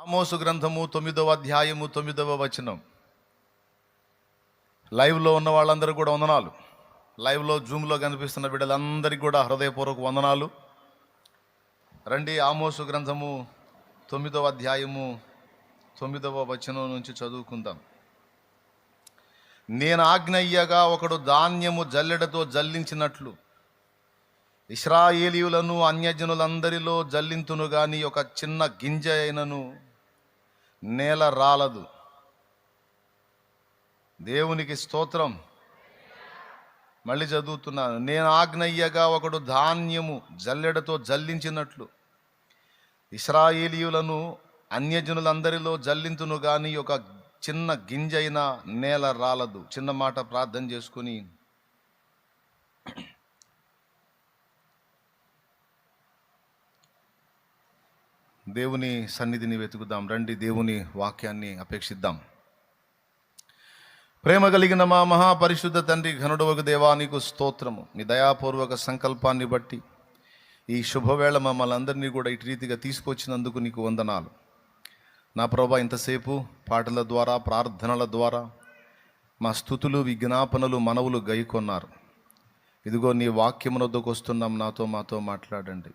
ఆమోసు గ్రంథము 9వ అధ్యాయము 9వ వచనం. లైవ్లో ఉన్న వాళ్ళందరూ కూడా వందనాలు. లైవ్లో జూమ్లో కనిపిస్తున్న బిడ్డలందరికీ కూడా హృదయపూర్వక వందనాలు. రండి, ఆమోసు గ్రంథము 9వ అధ్యాయము 9వ వచనం నుంచి చదువుకుందాం. నేను ఆజ్ఞయ్యగా ఒకడు ధాన్యము జల్లెడతో జల్లించినట్లు ఇశ్రాయేలీయులను అన్యజనులందరిలో జల్లింతును గాని ఒక చిన్న గింజ అయినను నేల రాలదు. దేవునికి స్తోత్రం. మళ్ళీ చదువుతున్నాను. నేను ఆజ్ఞయ్యగా ఒకడు ధాన్యము జల్లెడతో జల్లించినట్లు ఇశ్రాయేలీయులను అన్యజనులందరిలో జల్లింతును గాని ఒక చిన్న గింజ అయినా నేల రాలదు. చిన్న మాట ప్రార్థన చేసుకుని దేవుని సన్నిధిని వెతుకుదాం. రండి, దేవుని వాక్యాన్ని అపేక్షిద్దాం. ప్రేమ కలిగిన మా మహాపరిశుద్ధ తండ్రి, ఘనుడవగు దేవా, నీకు స్తోత్రము. మీ దయాపూర్వక సంకల్పాన్ని బట్టి ఈ శుభవేళ మమ్మల్ని అందరినీ కూడా ఇటు రీతిగా తీసుకొచ్చినందుకు నీకు వందనాలు. నా ప్రభా, ఇంతసేపు పాటల ద్వారా, ప్రార్థనల ద్వారా మా స్తుతులు, విజ్ఞాపనలు, మనవులు గైకొన్నారు. ఇదిగో నీ వాక్యమునొద్దకు వస్తున్నాం. మాతో మాట్లాడండి.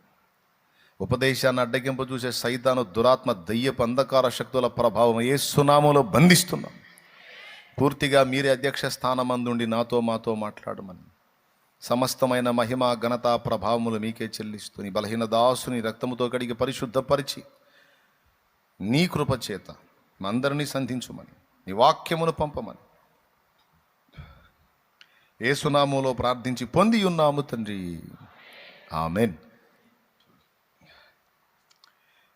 ఉపదేశాన్ని అడ్డగింప చూసే సైతాను, దురాత్మ, దయ్యపు అంధకార శక్తుల ప్రభావం యేసు నామములో బంధిస్తున్నాం. పూర్తిగా మీరే అధ్యక్ష స్థానమందుండి మాతో మాట్లాడమని, సమస్తమైన మహిమ, ఘనత, ప్రభావములు మీకే చెల్లిస్తూ నీ బలహీన దాసుని రక్తముతో కడిగి పరిశుద్ధపరిచి నీ కృప చేత మా అందరినీ సంధించుమని, నీ వాక్యమును పంపమని యేసు నామములో ప్రార్థించి పొంది ఉన్నాము తండ్రి, ఆమెన్.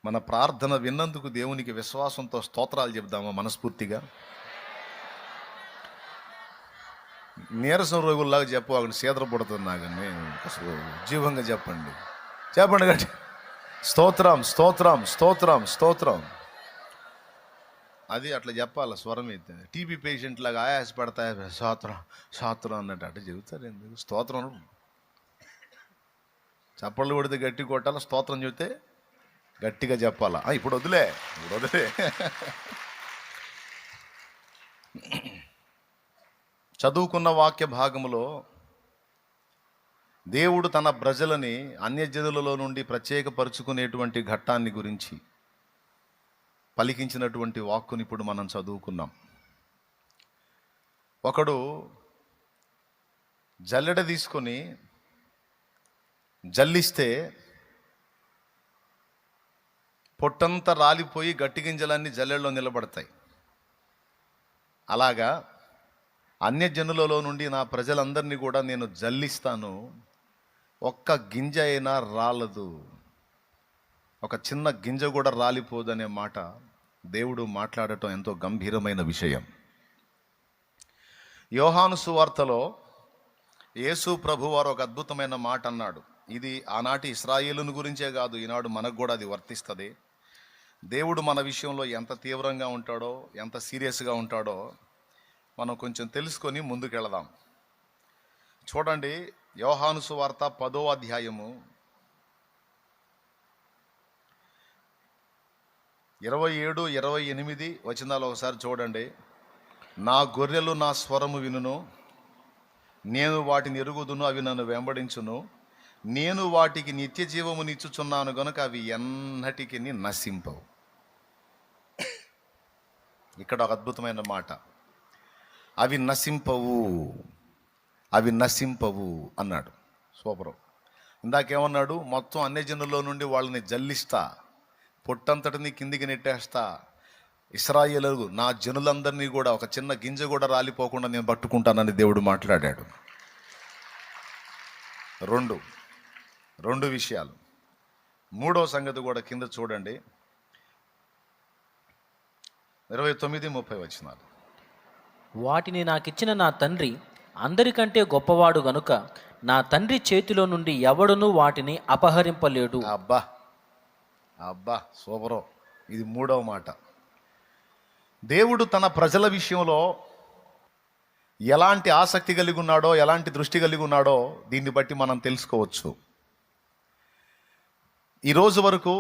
మన ప్రార్థన విన్నందుకు దేవునికి విశ్వాసంతో స్తోత్రాలు చెప్దామా మనస్ఫూర్తిగా? నీరసం రోగుల్లాగా చెప్పు, అక్కడ సీదర పుడుతుంది నాకని అసలు జీవంగా చెప్పండి గట్టి స్తోత్రం స్తోత్రం స్తోత్రం స్తోత్రం. అది అట్లా చెప్పాలి స్వరం అయితే. టీబీ పేషెంట్ లాగా ఆయాస పడతాయి, స్తోత్రం స్తోత్రం అన్నట్టు అట్లా చెబుతారు. ఎందుకు స్తోత్రం? చప్పళ్ళు కొడితే గట్టి కొట్టాలి, స్తోత్రం చెబితే గట్టిగా చెప్పాలా? ఇప్పుడు వదిలే. చదువుకున్న వాక్య భాగములో దేవుడు తన ప్రజలని అన్యజనులలో నుండి ప్రత్యేకపరుచుకునేటువంటి ఘట్టాన్ని గురించి పలికించినటువంటి వాక్కుని ఇప్పుడు మనం చదువుకున్నాం. ఒకడు జల్లెడ తీసుకొని జల్లిస్తే పొట్టంతా రాలిపోయి గట్టి గింజలన్నీ జల్లెడలో నిలబడతాయి. అలాగా అన్యజనులలో నుండి నా ప్రజలందరినీ కూడా నేను జల్లిస్తాను, ఒక్క గింజ అయినా రాలదు, ఒక చిన్న గింజ కూడా రాలిపోదనే మాట దేవుడు మాట్లాడటం ఎంతో గంభీరమైన విషయం. యోహాను సువార్తలో యేసు ప్రభువారు ఒక అద్భుతమైన మాట అన్నాడు. ఇది ఆనాటి ఇశ్రాయేలును గురించే కాదు, ఈనాడు మనకు కూడా అది వర్తిస్తుంది. దేవుడు మన విషయంలో ఎంత తీవ్రంగా ఉంటాడో, ఎంత సీరియస్గా ఉంటాడో మనం కొంచెం తెలుసుకొని ముందుకెళదాం. చూడండి, యోహాను సువార్త 10వ అధ్యాయము 27, 28 వచనాలు ఒకసారి చూడండి. నా గొర్రెలు నా స్వరము వినును, నేను వాటిని ఎరుగుదును, అవి నన్ను వెంబడించును, నేను వాటికి నిత్య జీవమునిచ్చుచున్నాను గనుక అవి ఎన్నటికి నశింపవు. ఇక్కడ ఒక అద్భుతమైన మాట, అవి నశింపవు అన్నాడు. సూపరం. ఇందాకేమన్నాడు? మొత్తం అన్యజనుల్లో నుండి వాళ్ళని జల్లిస్తా, పొట్టంతటిని కిందికి నెట్టేస్తా, ఇశ్రాయేలు నా జనులందరినీ కూడా ఒక చిన్న గింజ కూడా రాలిపోకుండా నేను పట్టుకుంటానని దేవుడు మాట్లాడాడు. రెండు విషయాలు. మూడో సంగతి కూడా కింద చూడండి, 29, 30 వచనాలు. వాటిని నాకిచ్చిన నా తండ్రి అందరికంటే గొప్పవాడు గనుక నా తండ్రి చేతిలో నుండి ఎవడునూ వాటిని అపహరింపలేడు. అబ్బా సూపరం. ఇది మూడవ మాట. దేవుడు తన ప్రజల విషయంలో ఎలాంటి ఆసక్తి కలిగి ఉన్నాడో, ఎలాంటి దృష్టి కలిగి ఉన్నాడో దీన్ని బట్టి మనం తెలుసుకోవచ్చు. ఈరోజు వరకు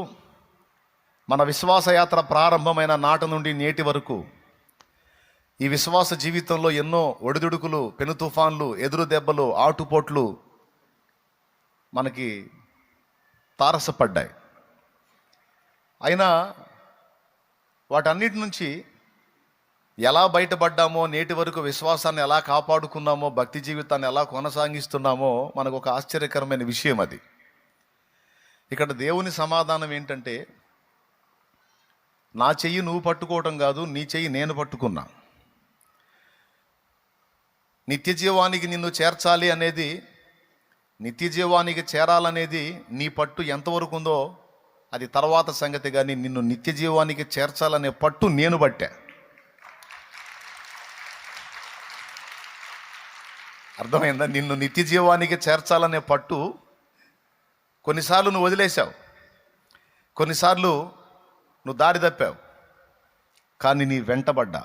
మన విశ్వాసయాత్ర ప్రారంభమైన నాటి నుండి నేటి వరకు ఈ విశ్వాస జీవితంలో ఎన్నో ఒడిదుడుకులు, పెను తుఫాన్లు, ఎదురు దెబ్బలు, ఆటుపోట్లు మనకి తారసపడ్డాయి. అయినా వాటన్నిటి నుంచి ఎలా బయటపడ్డామో, నేటి వరకు విశ్వాసాన్ని ఎలా కాపాడుకున్నామో, భక్తి జీవితాన్ని ఎలా కొనసాగిస్తున్నామో మనకు ఒక ఆశ్చర్యకరమైన విషయం అది. ఇక్కడ దేవుని సమాధానం ఏంటంటే, నా చెయ్యి నువ్వు పట్టుకోవటం కాదు, నీ చెయ్యి నేను పట్టుకున్నా. నిత్య జీవానికి నిన్ను చేర్చాలి అనేది, నిత్య జీవానికి చేరాలనేది నీ పట్టు ఎంతవరకు ఉందో అది తర్వాత సంగతి. కానీ నిన్ను నిత్య జీవానికి చేర్చాలనే పట్టు నేను పట్టా. అర్థమైందా? నిన్ను నిత్య జీవానికి చేర్చాలనే పట్టు కొన్నిసార్లు నువ్వు వదిలేశావు, కొన్నిసార్లు నువ్వు దారి తప్పావు, కానీ నీ వెంటబడ్డా,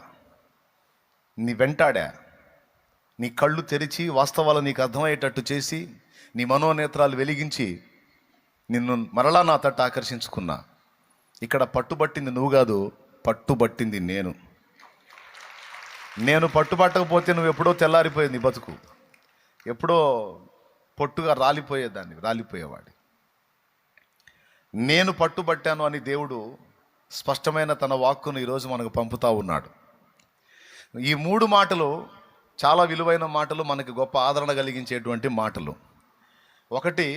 నీ వెంటాడా, నీ కళ్ళు తెరిచి వాస్తవాలు నీకు అర్థమయ్యేటట్టు చేసి, నీ మనోనేత్రాలు వెలిగించి నిన్ను మరలా నా తట్టు ఆకర్షించుకున్నా. ఇక్కడ పట్టుబట్టింది నువ్వు కాదు, పట్టుబట్టింది నేను. నేను పట్టుబట్టకపోతే నువ్వు ఎప్పుడో తెల్లారిపోయేది, నీ బతుకు ఎప్పుడో పొట్టుగా రాలిపోయేవాడి. నేను పట్టుబట్టాను అని దేవుడు స్పష్టమైన తన వాక్కును ఈరోజు మనకు పంపుతా ఉన్నాడు. ఈ 3 మాటలు చాలా విలువైన మాటలు, మనకి గొప్ప ఆదరణ కలిగించేటువంటి మాటలు. ఒకటి,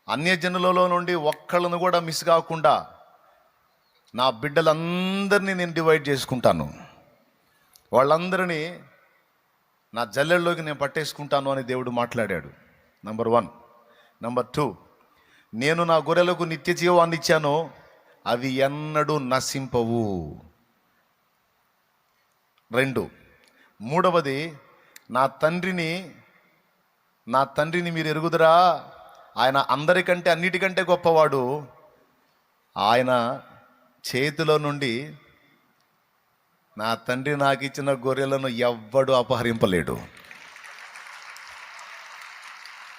అన్యజనులలో నుండి ఒక్కళ్ళను కూడా మిస్ కాకుండా నా బిడ్డలందరినీ నేను డివైడ్ చేసుకుంటాను, వాళ్ళందరినీ నా జల్లెల్లోకి నేను పట్టేసుకుంటాను అని దేవుడు మాట్లాడాడు. నంబర్ 1. నంబర్ 2, నేను నా గొర్రెలకు నిత్య జీవాన్ని ఇచ్చాను, అవి ఎన్నడూ నశింపవు. 2, మూడవది, నా తండ్రిని మీరు ఎరుగుదురా, ఆయన అందరికంటే అన్నిటికంటే గొప్పవాడు, ఆయన చేతిలో నుండి నా తండ్రి నాకు ఇచ్చిన గొర్రెలను ఎవ్వడు అపహరింపలేడు.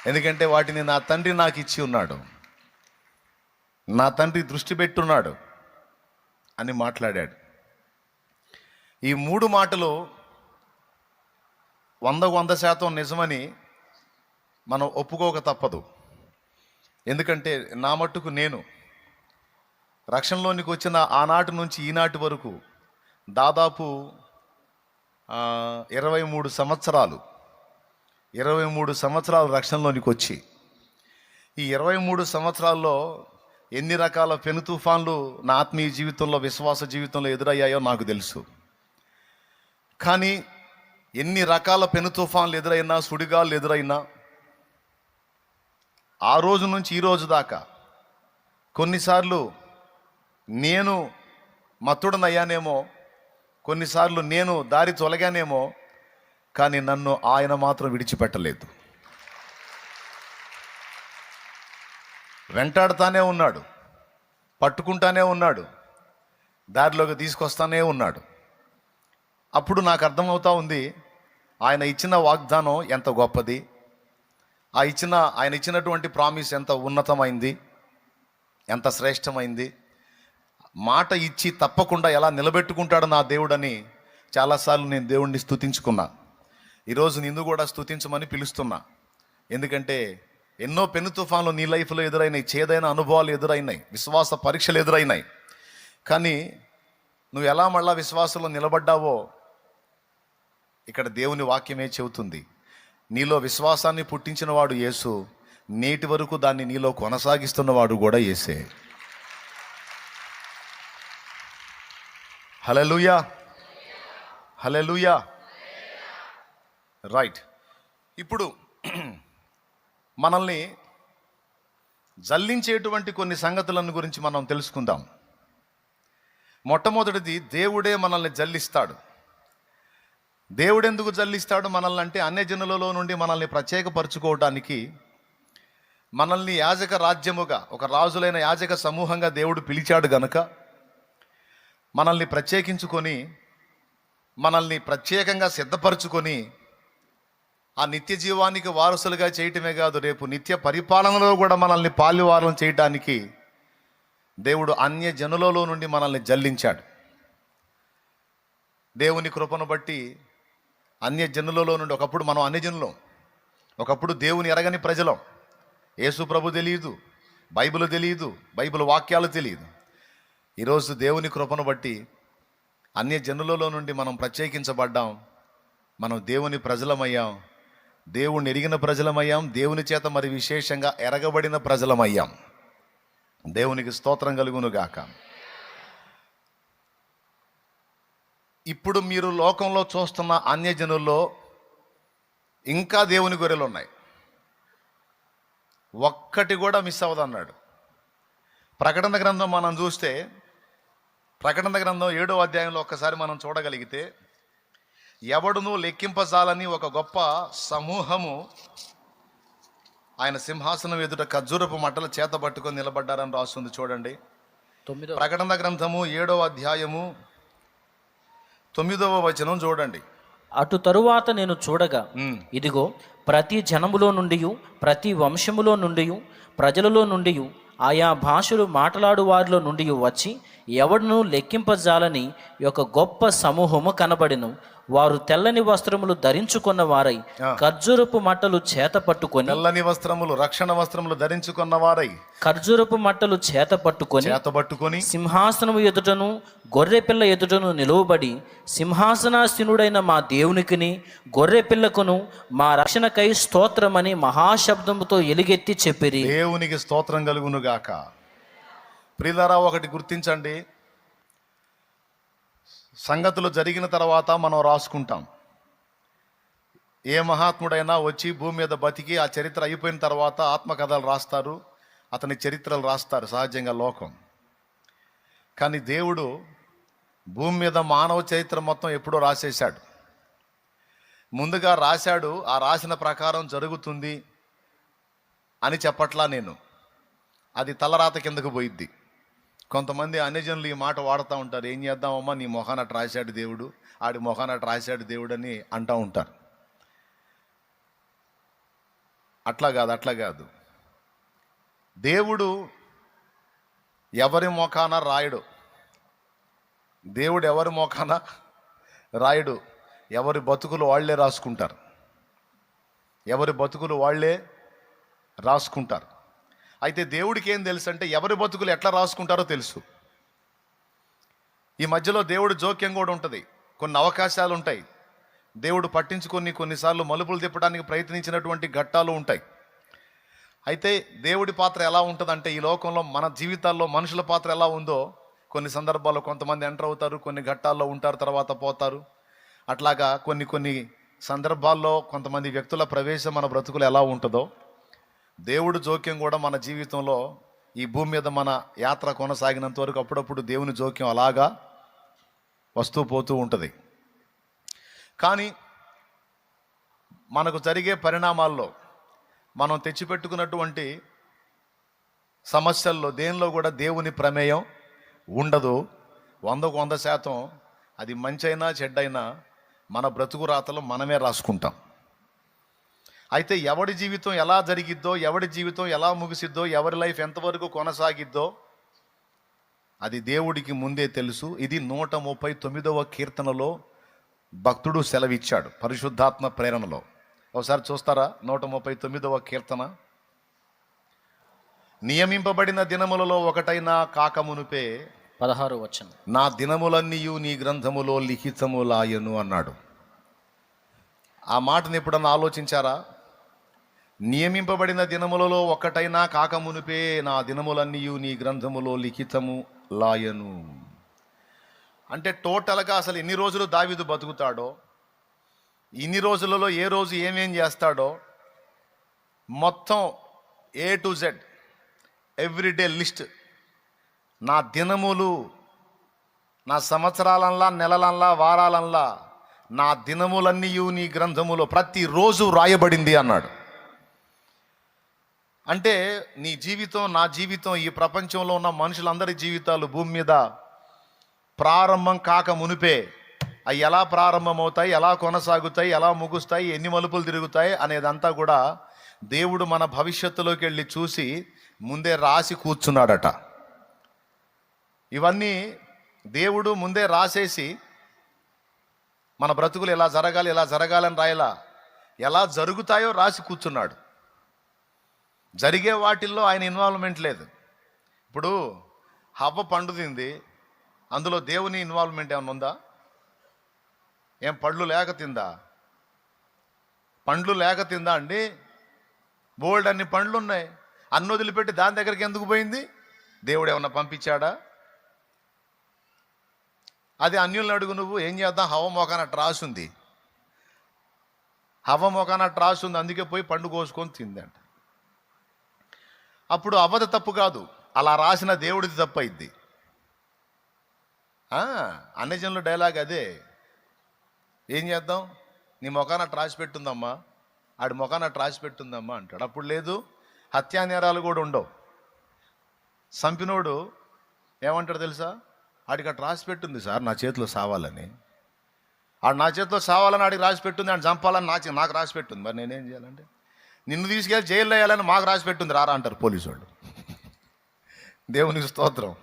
ఎందుకంటే వాటిని నా తండ్రి నాకు ఇచ్చి ఉన్నాడు, నా తండ్రి దృష్టి పెట్టున్నాడు అని మాట్లాడాడు. ఈ 3 మాటలు 100% నిజమని మనం ఒప్పుకోక తప్పదు. ఎందుకంటే నా మట్టుకు నేను రక్షణలోనికి వచ్చిన ఆనాటి నుంచి ఈనాటి వరకు దాదాపు 23 సంవత్సరాలు రక్షణలోనికి వచ్చి, ఈ 23 సంవత్సరాల్లో ఎన్ని రకాల పెను తుఫాన్లు నా ఆత్మీయ జీవితంలో, విశ్వాస జీవితంలో ఎదురయ్యాయో నాకు తెలుసు. కానీ ఎన్ని రకాల పెను తుఫాన్లు ఎదురైనా, సుడిగాళ్ళు ఎదురైనా, ఆ రోజు నుంచి ఈ రోజు దాకా కొన్నిసార్లు నేను మత్తుడనయ్యానేమో, కొన్నిసార్లు నేను దారి తొలగానేమో, కానీ నన్ను ఆయన మాత్రం విడిచిపెట్టలేదు. వెంటాడుతానే ఉన్నాడు, పట్టుకుంటానే ఉన్నాడు, దారిలోకి తీసుకొస్తానే ఉన్నాడు. అప్పుడు నాకు అర్థమవుతా ఉంది ఆయన ఇచ్చిన వాగ్దానం ఎంత గొప్పది, ఆయన ఇచ్చినటువంటి ప్రామిస్ ఎంత ఉన్నతమైంది, ఎంత శ్రేష్టమైంది. మాట ఇచ్చి తప్పకుండా ఎలా నిలబెట్టుకుంటాడు నా దేవుడని చాలాసార్లు నేను దేవుడిని స్తుతించుకున్నా. ఈరోజు నిన్ను కూడా స్తుతించమని పిలుస్తున్నా. ఎందుకంటే ఎన్నో పెను తుఫాన్లు నీ లైఫ్లో ఎదురైనాయి, చేదైన అనుభవాలు ఎదురైనాయి, విశ్వాస పరీక్షలు ఎదురైనాయి. కానీ నువ్వు ఎలా మళ్ళా విశ్వాసంలో నిలబడ్డావో ఇక్కడ దేవుని వాక్యమే చెబుతుంది. నీలో విశ్వాసాన్ని పుట్టించిన వాడు యేసు, నేటి వరకు దాన్ని నీలో కొనసాగిస్తున్నవాడు కూడా యేసే. హల్లెలూయా, హల్లెలూయా. రైట్. ఇప్పుడు మనల్ని జల్లించేటువంటి కొన్ని సంగతులను గురించి మనం తెలుసుకుందాం. మొట్టమొదటిది, దేవుడే మనల్ని జల్లిస్తాడు. దేవుడు ఎందుకు జల్లిస్తాడు మనల్ని అంటే, అన్యజనులలో నుండి మనల్ని ప్రత్యేకపరచుకోవడానికి, మనల్ని యాజక రాజ్యముగా, ఒక రాజులైన యాజక సమూహంగా దేవుడు పిలిచాడు గనుక మనల్ని ప్రత్యేకించుకొని, మనల్ని ప్రత్యేకంగా సిద్ధపరచుకొని ఆ నిత్య జీవానికి వారసులుగా చేయటమే కాదు, రేపు నిత్య పరిపాలనలో కూడా మనల్ని పాలువారం చేయడానికి దేవుడు అన్య జనులలో నుండి మనల్ని జల్లించాడు. దేవుని కృపను బట్టి అన్య జనులలో నుండి, ఒకప్పుడు మనం అన్యజనులం, ఒకప్పుడు దేవుని ఎరగని ప్రజలం, యేసు ప్రభు తెలియదు, బైబిల్ తెలియదు, బైబిల్ వాక్యాలు తెలియదు. ఈరోజు దేవుని కృపను బట్టి అన్య జనులలో నుండి మనం ప్రత్యేకించబడ్డాం. మనం దేవుని ప్రజలమయ్యాం, దేవుణ్ణి ఎరిగిన ప్రజలమయ్యాం, దేవుని చేత మరి విశేషంగా ఎరగబడిన ప్రజలమయ్యాం. దేవునికి స్తోత్రం కలుగును గాక. ఇప్పుడు మీరు లోకంలో చూస్తున్న అన్యజనుల్లో ఇంకా దేవుని గొర్రెలు ఉన్నాయి. ఒక్కటి కూడా మిస్ అవ్వదన్నాడు. ప్రకటన గ్రంథం మనం చూస్తే, ప్రకటన గ్రంథం 7వ అధ్యాయంలో ఒక్కసారి మనం చూడగలిగితే, ఎవడును లెక్కింపజాలని ఒక గొప్ప సమూహము ఆయన సింహాసనం ఎదుట ఖర్జూరపు మట్టలు చేత పట్టుకొని నిలబడ్డారని రాస్తుంది. చూడండి, ప్రకటన గ్రంథము 7వ అధ్యాయము 9వ వచనం చూడండి. అటు తరువాత నేను చూడగా, ఇదిగో ప్రతి జనములో నుండి, ప్రతి వంశములో నుండి, ప్రజలలో నుండి, ఆయా భాషలు మాట్లాడు వారిలో నుండి వచ్చి ఎవడును లెక్కింపజాలని ఒక గొప్ప సమూహము కనబడెను. వారు తెల్లని వస్త్రములు ధరించుకున్న వారై ఖర్జూరపు మట్టలు చేత పట్టుకొని, తెల్లని వస్త్రములు, రక్షణ వస్త్రములు ధరించుకున్న వారై ఖర్జూరపు మట్టలు చేత పట్టుకొని సింహాసనము ఎదుటను గొర్రె పిల్ల ఎదుటను నిలువబడి, సింహాసనాసీనుడైన మా దేవునికిని గొర్రె పిల్లకును మా రక్షణకై స్తోత్రమని మహాశబ్దముతో ఎలుగెత్తి చెప్పిరి. దేవునికి స్తోత్రం కలుగును గాక. ప్రియులారా, ఒకటి గుర్తించండి, సంగతులు జరిగిన తర్వాత మనం రాసుకుంటాం. ఏ మహాత్ముడైనా వచ్చి భూమి మీద బతికి ఆ చరిత్ర అయిపోయిన తర్వాత ఆత్మకథలు రాస్తారు, అతని చరిత్రలు రాస్తారు, సహజంగా లోకం. కానీ దేవుడు భూమి మీద మానవ చరిత్ర మొత్తం ఎప్పుడో రాసేశాడు. ముందుగా రాశాడు, ఆ రాసిన ప్రకారం జరుగుతుంది అని చెప్పట్లా నేను. అది తలరాత కిందకు పోయిద్ది. కొంతమంది అన్యజనులు ఈ మాట వాడుతూ ఉంటారు, ఏం చేద్దామమ్మా, నీ మొహాన అటు రాశాడు దేవుడు, ఆడి మొహాన అటు రాశాడు దేవుడు అని అంటూ ఉంటారు. అట్లా కాదు. దేవుడు ఎవరి మొఖాన రాయడు. దేవుడు ఎవరి మొఖాన రాయడు. ఎవరి బతుకులు వాళ్లే రాసుకుంటారు. ఎవరి బతుకులు వాళ్లే రాసుకుంటారు. అయితే దేవుడికి ఏం తెలుసు అంటే, ఎవరి బతుకులు ఎట్లా రాసుకుంటారో తెలుసు. ఈ మధ్యలో దేవుడు జోక్యం కూడా ఉంటుంది. కొన్ని అవకాశాలు ఉంటాయి. దేవుడు పట్టించుకొని కొన్నిసార్లు మలుపులు తిప్పడానికి ప్రయత్నించినటువంటి ఘట్టాలు ఉంటాయి. అయితే దేవుడి పాత్ర ఎలా ఉంటుందంటే, ఈ లోకంలో మన జీవితాల్లో మనుషుల పాత్ర ఎలా ఉందో, కొన్ని సందర్భాల్లో కొంతమంది ఎంటర్ అవుతారు, కొన్ని ఘట్టాల్లో ఉంటారు, తర్వాత పోతారు. అట్లాగా కొన్ని సందర్భాల్లో కొంతమంది వ్యక్తుల ప్రవేశం మన బ్రతుకులు ఎలా ఉంటుందో, దేవుడు జోక్యం కూడా మన జీవితంలో, ఈ భూమి మీద మన యాత్ర కొనసాగినంత వరకు అప్పుడప్పుడు దేవుని జోక్యం అలాగా వస్తూ పోతూ ఉంటుంది. కానీ మనకు జరిగే పరిణామాల్లో, మనం తెచ్చిపెట్టుకున్నటువంటి సమస్యల్లో దేనిలో కూడా దేవుని ప్రమేయం ఉండదు. 100కు 100% అది మంచైనా చెడ్డైనా మన బ్రతుకు రాతలు మనమే రాసుకుంటాం. అయితే ఎవడి జీవితం ఎలా జరిగిద్దో, ఎవడి జీవితం ఎలా ముగిసిద్దో, ఎవరి లైఫ్ ఎంతవరకు కొనసాగిద్దో అది దేవుడికి ముందే తెలుసు. ఇది 139వ కీర్తనలో భక్తుడు సెలవిచ్చాడు, పరిశుద్ధాత్మ ప్రేరణలో. ఒకసారి చూస్తారా? 139వ కీర్తన. నియమింపబడిన దినములలో ఒకటైనా కాకమునుపే 16వ వచనం, నా దినములన్నీయు నీ గ్రంథములో లిఖితములాయను అన్నాడు. ఆ మాటను ఎప్పుడన్నా ఆలోచించారా? నియమింపబడిన దినములలో ఒక్కటైనా కాకమునిపే నా దినములన్నీయు నీ గ్రంథములో లిఖితము లాయను. అంటే టోటల్గా అసలు ఎన్ని రోజులు దావీదు బతుకుతాడో, ఇన్ని రోజులలో ఏ రోజు ఏమేం చేస్తాడో మొత్తం A to Z everyday list, నా దినములు, నా సంవత్సరాలల్లా, నెలలల్లా, వారాలల్లా నా దినములన్నీయు నీ గ్రంథములో ప్రతిరోజు రాయబడింది అన్నాడు. అంటే నీ జీవితం, నా జీవితం, ఈ ప్రపంచంలో ఉన్న మనుషులందరి జీవితాలు భూమి మీద ప్రారంభం కాక మునిపే అవి ఎలా ప్రారంభమవుతాయి, ఎలా కొనసాగుతాయి, ఎలా ముగుస్తాయి, ఎన్ని మలుపులు తిరుగుతాయి అనేదంతా కూడా దేవుడు మన భవిష్యత్తులోకి వెళ్ళి చూసి ముందే రాసి కూర్చున్నాడట. ఇవన్నీ దేవుడు ముందే రాసేసి మన బ్రతుకులు ఎలా జరగాలని రాయలా, ఎలా జరుగుతాయో రాసి కూర్చున్నాడు. జరిగే వాటిల్లో ఆయన ఇన్వాల్వ్మెంట్ లేదు. ఇప్పుడు హవ్వ పండు తింది, అందులో దేవుని ఇన్వాల్వ్మెంట్ ఏమైనా ఉందా? ఏం పండ్లు లేక తిందా? పండ్లు లేక తిందా అండి? బోల్డ్ అన్ని పండ్లు ఉన్నాయి, అన్ని వదిలిపెట్టి దాని దగ్గరికి ఎందుకు పోయింది? దేవుడు ఏమన్నా పంపించాడా? అది అన్యులను అడుగు, నువ్వు ఏం చేద్దాం, హవ్వ మోకాన రాసుంది, హవ్వ మోకాన రాసుంది, అందుకే పోయి పండు కోసుకొని తిందంట. అప్పుడు అవ్వది తప్పు కాదు, అలా రాసిన దేవుడిది తప్పు అయింది. అన్యజనుల డైలాగ్ అదే. ఏం చేద్దాం, నీ మొఖాన రాసి పెట్టుందమ్మా, ఆడి మొఖాన రాసి పెట్టుందమ్మా అంటాడు. అప్పుడు లేదు, హత్యా నేరాలు కూడా ఉండవు. సంపినోడు ఏమంటాడు తెలుసా? ఆడికి అటు రాసి పెట్టుంది సార్ నా చేతిలో సావాలని, ఆడు నా చేతిలో సావాలని ఆడికి రాసి పెట్టుంది, ఆడు చంపాలని నాకు రాసి పెట్టుంది. మరి నేనేం చేయాలంటే, నిన్ను తీసుకెళ్ళి జైల్లో వేయాలని మాకు రాసి పెట్టుంది రారా అంటారు పోలీసు వాళ్ళు. దేవునికి స్తోత్రం.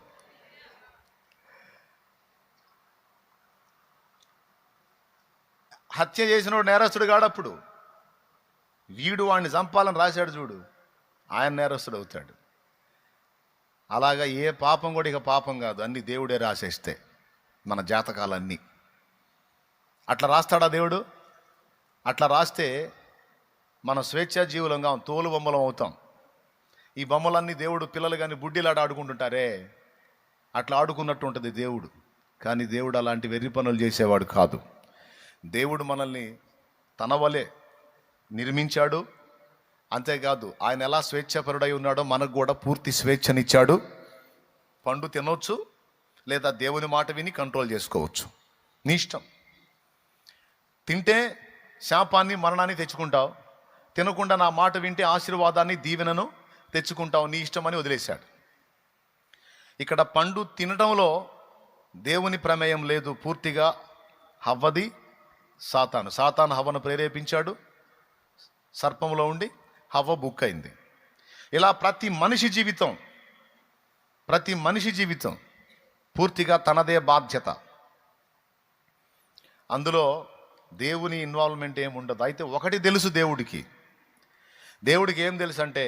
హత్య చేసినోడు నేరస్తుడు కాడప్పుడు, వీడు వాడిని చంపాలని రాశాడు చూడు, ఆయన నేరస్తుడు అవుతాడు. అలాగా ఏ పాపం కూడా ఇక పాపం కాదు, అన్ని దేవుడే రాసేస్తే మన జాతకాలన్నీ. అట్లా రాస్తాడా దేవుడు? అట్లా రాస్తే మనం స్వేచ్ఛా జీవులంగా తోలు బొమ్మలం అవుతాం. ఈ బొమ్మలన్నీ దేవుడు, పిల్లలు కానీ బుడ్డిలాట ఆడుకుంటుంటారే, అట్లా ఆడుకున్నట్టు ఉంటుంది దేవుడు. కానీ దేవుడు అలాంటి వెర్రి పనులు చేసేవాడు కాదు. దేవుడు మనల్ని తన వలె నిర్మించాడు. అంతేకాదు ఆయన ఎలా స్వేచ్ఛాపరుడై ఉన్నాడో మనకు కూడా పూర్తి స్వేచ్ఛనిచ్చాడు. పండు తినవచ్చు, లేదా దేవుని మాట విని కంట్రోల్ చేసుకోవచ్చు, నీ ఇష్టం. తింటే శాపాన్ని మరణాన్ని తెచ్చుకుంటావు, తినకుండా నా మాట వింటే ఆశీర్వాదాన్ని దీవెనను తెచ్చుకుంటావు, నీ ఇష్టం అని వదిలేశాడు. ఇక్కడ పండు తినడంలో దేవుని ప్రమేయం లేదు, పూర్తిగా హవ్వది. సాతాను హవ్వను ప్రేరేపించాడు, సర్పంలో ఉండి హవ్వ బుక్ అయింది. ఇలా ప్రతి మనిషి జీవితం పూర్తిగా తనదే బాధ్యత. అందులో దేవుని ఇన్వాల్వ్మెంట్ ఏమి ఉండదు. అయితే ఒకటి తెలుసు దేవుడికి ఏం తెలుసు అంటే,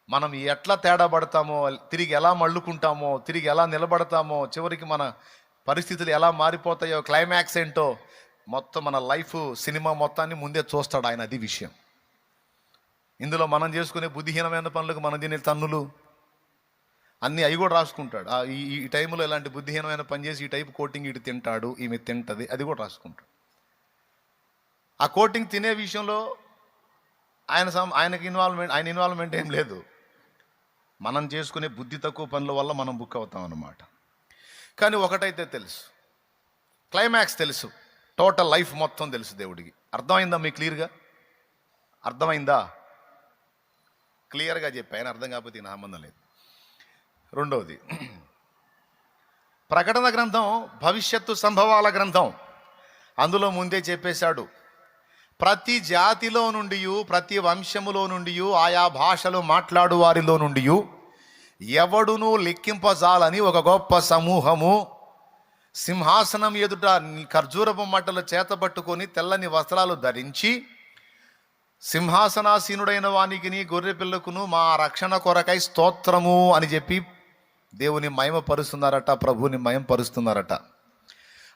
మనం ఎట్లా తేడా పడతామో, తిరిగి ఎలా మళ్ళుకుంటామో, తిరిగి ఎలా నిలబడతామో, చివరికి మన పరిస్థితులు ఎలా మారిపోతాయో, క్లైమాక్స్ ఏంటో, మొత్తం మన లైఫ్ సినిమా మొత్తాన్ని ముందే చూస్తాడు ఆయన. అది విషయం. ఇందులో మనం చేసుకునే బుద్ధిహీనమైన పనులకు మనం తినే తన్నులు అన్నీ అవి కూడా రాసుకుంటాడు. ఈ టైంలో ఇలాంటి బుద్ధిహీనమైన పని చేసి ఈ టైపు కోటింగ్ ఇటు తింటాడు, ఈమె తింటుంది, అది కూడా రాసుకుంటాడు. ఆ కోటింగ్ తినే విషయంలో ఆయన ఇన్వాల్వ్మెంట్ ఏం లేదు. మనం చేసుకునే బుద్ధి తక్కువ పనుల వల్ల మనం బుక్ అవుతాం అన్నమాట. కానీ ఒకటైతే తెలుసు, క్లైమాక్స్ తెలుసు, టోటల్ లైఫ్ మొత్తం తెలుసు దేవుడికి. అర్థమైందా మీకు క్లియర్గా? అర్థమైందా? క్లియర్గా చెప్పాను, అర్థం కాకపోతే నా సంబంధం లేదు. రెండవది, ప్రకటన గ్రంథం భవిష్యత్తు సంభవాల గ్రంథం. అందులో ముందే చెప్పేశాడు, ప్రతి జాతిలో నుండి, ప్రతి వంశములో నుండి, ఆయా భాషలు మాట్లాడు వారిలో నుండి ఎవడునూ లెక్కింపజాలని ఒక గొప్ప సమూహము సింహాసనం ఎదుట ఖర్జూరపు మట్టలు చేతబట్టుకొని తెల్లని వస్త్రాలు ధరించి సింహాసనాసీనుడైన వానికి గొర్రె పిల్లకును మా రక్షణ కొరకై స్తోత్రము అని చెప్పి దేవుని మహిమపరుస్తున్నారట, ప్రభువుని మహిమపరుస్తున్నారట.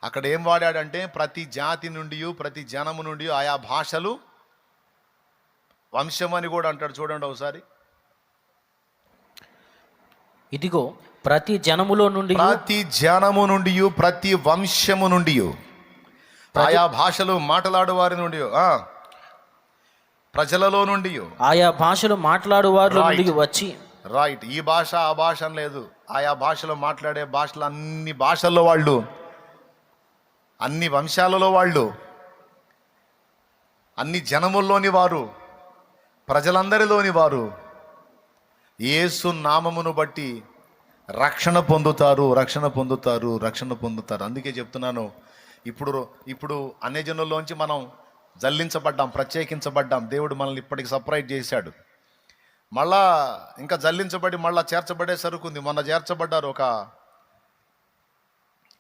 అక్కడ ఏం వాడాడంటే, ప్రతి జాతి నుండి, ప్రతి జనము నుండి, ఆయా భాషలు, వంశం అని కూడా అంటాడు. చూడండి ఒకసారి. ఇదిగో ప్రతి జనములో నుండి, ప్రతి వంశము నుండి, ఆయా భాషలు మాట్లాడు వారి నుండి, ప్రజలలో నుండి, ఆయా భాషలు మాట్లాడు వారిలో నుండి వచ్చి, రైట్, ఈ భాష ఆ భాష అని లేదు, ఆయా భాషలో మాట్లాడే భాషలు, అన్ని భాషల్లో వాళ్ళు, అన్ని వంశాలలో వాళ్ళు, అన్ని జనముల్లోని వారు, ప్రజలందరిలోని వారు యేసు నామమును బట్టి రక్షణ పొందుతారు. అందుకే చెప్తున్నాను, ఇప్పుడు అన్యజనుల్లోంచి మనం జల్లించబడ్డాం, ప్రత్యేకించబడ్డాం. దేవుడు మనల్ని ఇప్పటికి సపరేట్ చేశాడు. మళ్ళా ఇంకా జల్లించబడి మళ్ళా చేర్చబడే సరుకుంది. మొన్న చేర్చబడ్డారు, ఒక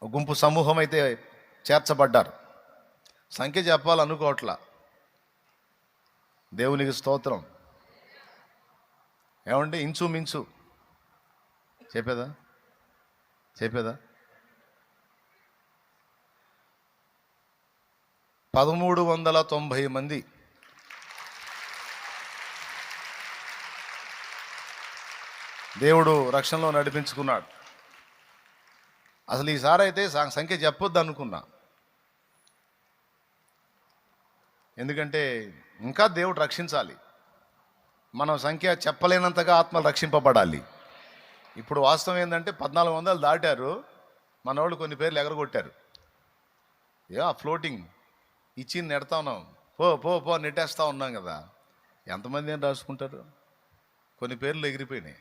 ఒక గుంపు సమూహం అయితే చేర్చబడ్డారు. సంఖ్య చెప్పాలనుకోవట్లా. దేవునికి స్తోత్రం. ఏమండి, ఇంచుమించు చెప్పేదా 1390 మంది దేవుడు రక్షణలో నడిపించుకున్నాడు. అసలు ఈసారి అయితే సంఖ్య చెప్పొద్దు అనుకున్నా. ఎందుకంటే ఇంకా దేవుడు రక్షించాలి. మనం సంఖ్య చెప్పలేనంతగా ఆత్మలు రక్షింపబడాలి. ఇప్పుడు వాస్తవం ఏంటంటే 1400 దాటారు. మన వాళ్ళు కొన్ని పేర్లు ఎగరగొట్టారు. ఫ్లోటింగ్ ఇచ్చి నెడతా ఉన్నాం, పో నెట్టేస్తా ఉన్నాం కదా. ఎంతమంది ఏం రాసుకుంటారు? కొన్ని పేర్లు ఎగిరిపోయినాయి.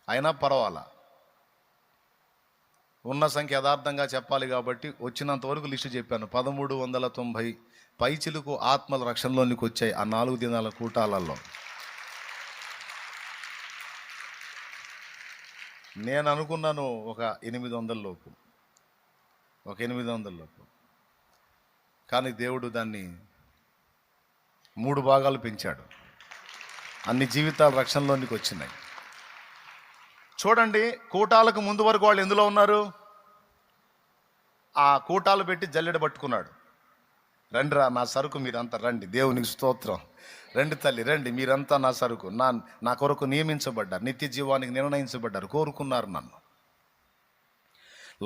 అయినా పర్వాలా, ఉన్న సంఖ్య యథార్థంగా చెప్పాలి కాబట్టి వచ్చినంత వరకు లిస్టు చెప్పాను. 1390 పైచిలుకు ఆత్మల రక్షణలోనికి వచ్చాయి ఆ 4 దినాల కూటాలలో. నేను అనుకున్నాను ఒక 800 లోపు, కానీ దేవుడు దాన్ని 3 భాగాలు పెంచాడు. అన్ని జీవితాలు రక్షణలోనికి వచ్చినాయి. చూడండి, కూటాలకు ముందు వరకు వాళ్ళు ఎందులో ఉన్నారు? ఆ కూటాలు పెట్టి జల్లెడ పట్టుకున్నాడు. రండి రా నా సరుకు మీరంతా రండి, దేవునికి స్తోత్రం. రండి తల్లి రండి, మీరంతా నా సరుకు, నా కొరకు నియమించబడ్డారు, నిత్య జీవానికి నిర్ణయించబడ్డారు, కోరుకున్నారు నన్ను.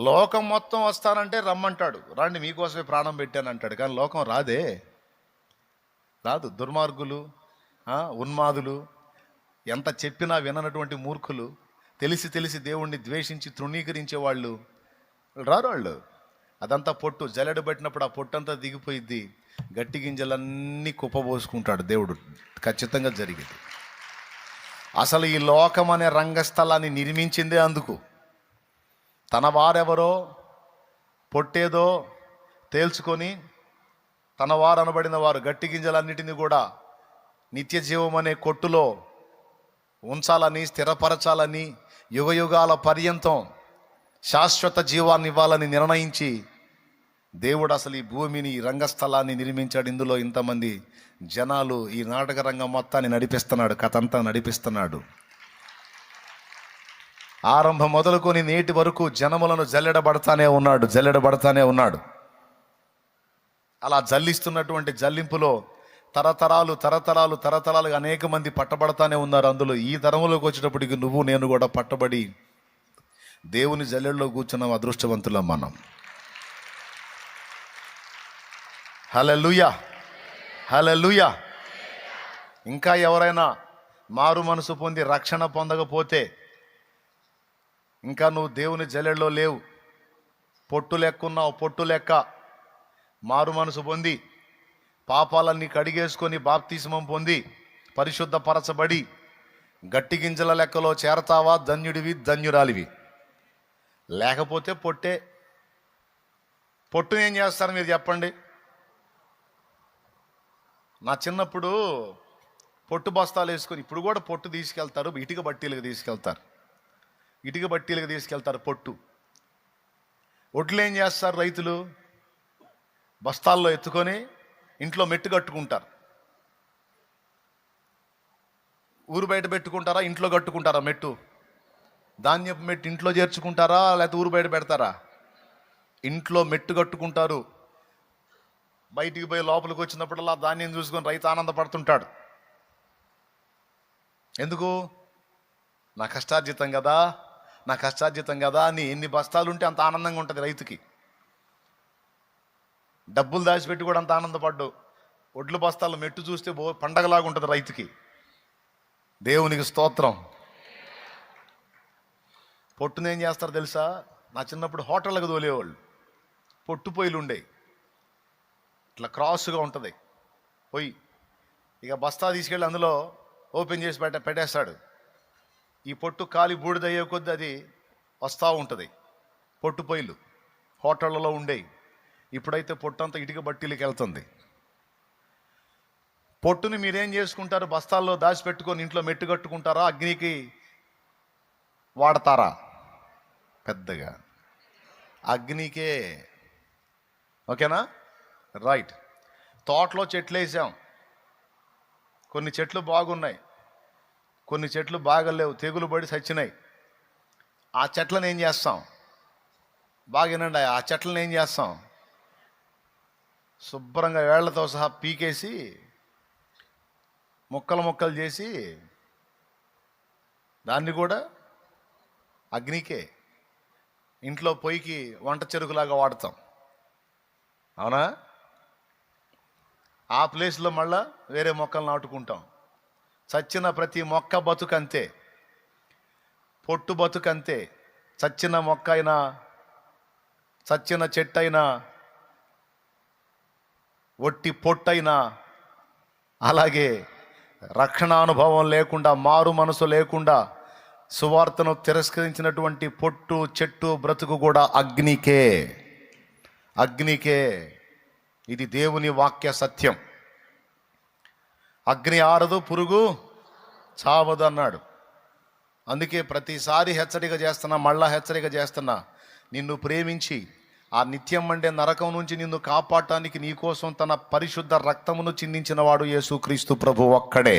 లోకం మొత్తం వస్తానంటే రమ్మంటాడు, రండి మీకోసమే ప్రాణం పెట్టాను అంటాడు. కానీ లోకం రాదు. దుర్మార్గులు, ఉన్మాదులు, ఎంత చెప్పినా విననటువంటి మూర్ఖులు, తెలిసి దేవుణ్ణి ద్వేషించి తృణీకరించే వాళ్ళు రారు. వాళ్ళు అదంతా పొట్టు, జల్లెడ పట్టినప్పుడు ఆ పొట్టంతా దిగిపోయిద్ది, గట్టి గింజలన్నీ కుప్పబోసుకుంటాడు దేవుడు. ఖచ్చితంగా జరిగింది. అసలు ఈ లోకం అనే రంగస్థలాన్ని నిర్మించిందే అందుకు. తన వారెవరో పొట్టేదో తేల్చుకొని తన వారు అనబడిన వారు గట్టి గింజలన్నిటినీ కూడా నిత్య జీవం అనే కొట్టులో ఉంచాలని, స్థిరపరచాలని, యుగయుగాల పర్యంతం శాశ్వత జీవాన్ని ఇవ్వాలని నిర్ణయించి దేవుడు అసలు ఈ భూమిని, ఈ రంగస్థలాన్ని నిర్మించాడు. ఇందులో ఇంతమంది జనాలు ఈ నాటక రంగం మొత్తాన్ని నడిపిస్తున్నాడు, కథ అంతా నడిపిస్తున్నాడు. ఆరంభం మొదలుకొని నేటి వరకు జనములను జల్లెడబడతానే ఉన్నాడు. అలా జల్లిస్తున్నటువంటి జల్లింపులో తరతరాలుగా అనేక మంది పట్టబడతానే ఉన్నారు. అందులో ఈ తరములోకి వచ్చేటప్పటికి నువ్వు నేను కూడా పట్టబడి దేవుని జల్లెడలో కూర్చున్నాం. అదృష్టవంతులం మనం. హల్లెలూయా. ఇంకా ఎవరైనా మారు మనసు పొంది రక్షణ పొందకపోతే ఇంకా నువ్వు దేవుని జల్లెడలో లేవు. పొట్టు లెక్క మారు మనసు పొంది పాపాలన్నీ కడిగేసుకొని బాప్తిస్మం పొంది పరిశుద్ధపరచబడి గట్టి గింజల లెక్కలో చేరతావా? ధన్యుడివి, ధన్యురాలివి. లేకపోతే పొట్టుని ఏం చేస్తారు మీరు చెప్పండి? నా చిన్నప్పుడు పొట్టు బస్తాలు వేసుకొని, ఇప్పుడు కూడా పొట్టు తీసుకెళ్తారు, ఇటుక బట్టీలకు తీసుకెళ్తారు పొట్టు. ఒడ్లు ఏం చేస్తారు రైతులు? బస్తాల్లో ఎత్తుకొని ఇంట్లో మెట్టు కట్టుకుంటారు. ఊరు బయట పెట్టుకుంటారా, ఇంట్లో కట్టుకుంటారా? మెట్టు, ధాన్యపు మెట్టు ఇంట్లో చేర్చుకుంటారా, లేకపోతే ఊరు బయట పెడతారా? ఇంట్లో మెట్టు కట్టుకుంటారు. బయటికి పోయి లోపలికి వచ్చినప్పుడల్లా ధాన్యం చూసుకొని రైతు ఆనందపడుతుంటాడు. ఎందుకు? నా కష్టార్జితం కదా అని ఎన్ని బస్తాలు ఉంటే అంత ఆనందంగా ఉంటుంది రైతుకి. డబ్బులు దాచిపెట్టి కూడా అంత ఆనందపడ్డు. ఒడ్లు బస్తాలు మెట్టు చూస్తే పండగలాగా ఉంటుంది రైతుకి. దేవునికి స్తోత్రం. పొట్టును ఏం చేస్తారు తెలుసా? నా చిన్నప్పుడు హోటళ్ళకు తోలేవాళ్ళు. పొట్టు పొయ్యిలు ఉండేవి, ఇట్లా క్రాస్గా ఉంటుంది పొయ్యి. ఇక బస్తా తీసుకెళ్ళి అందులో ఓపెన్ చేసి పెట్టేస్తాడు. ఈ పొట్టు కాలి బూడిదయ్యే కొద్దీ అది వస్తూ ఉంటుంది. పొట్టు పొయ్యిలు హోటళ్ళలో ఉండేవి. ఇప్పుడైతే పొట్టంతా ఇటుక బట్టీలకి వెళ్తుంది. పొట్టుని మీరేం చేసుకుంటారు? బస్తాల్లో దాచిపెట్టుకొని ఇంట్లో మెట్టు కట్టుకుంటారా? అగ్నికి వాడతారా? పెద్దగా అగ్నికే. ఓకేనా? రైట్. తోటలో చెట్లు వేసాం, కొన్ని చెట్లు బాగున్నాయి, కొన్ని చెట్లు బాగలేవు, తెగులు పడి చచ్చినాయి. ఆ చెట్లను ఏం చేస్తాం? బాగేనండి, ఆ చెట్లను ఏం చేస్తాం? శుభ్రంగా వేళ్లతో సహా పీకేసి ముక్కలు ముక్కలు చేసి దాన్ని కూడా అగ్నికే, ఇంట్లో పొయ్యికి వంట చెరుకులాగా వాడతాం. అవునా? ఆ ప్లేస్లో మళ్ళా వేరే మొక్కలు నాటుకుంటాం. చచ్చిన ప్రతి మొక్క బతుకంతే, పొట్టు బతుకంతే. చచ్చిన మొక్క అయినా, చచ్చిన చెట్టు అయినా, ఒట్టి పొట్టైనా, అలాగే రక్షణానుభవం లేకుండా, మారు మనసు లేకుండా సువార్తను తిరస్కరించినటువంటి పొట్టు చెట్టు బ్రతుకు కూడా అగ్నికే. అగ్నికే. ఇది దేవుని వాక్య సత్యం. అగ్ని ఆరదు, పురుగు చావదు అన్నాడు. అందుకే ప్రతిసారి హెచ్చరిక చేస్తున్నా, మళ్ళా హెచ్చరిక చేస్తున్నా. నిన్ను ప్రేమించి ఆ నిత్యం మండే నరకం నుంచి నిన్ను కాపాడటానికి నీకోసం తన పరిశుద్ధ రక్తమును చిందించిన వాడు యేసుక్రీస్తు ప్రభు ఒక్కడే.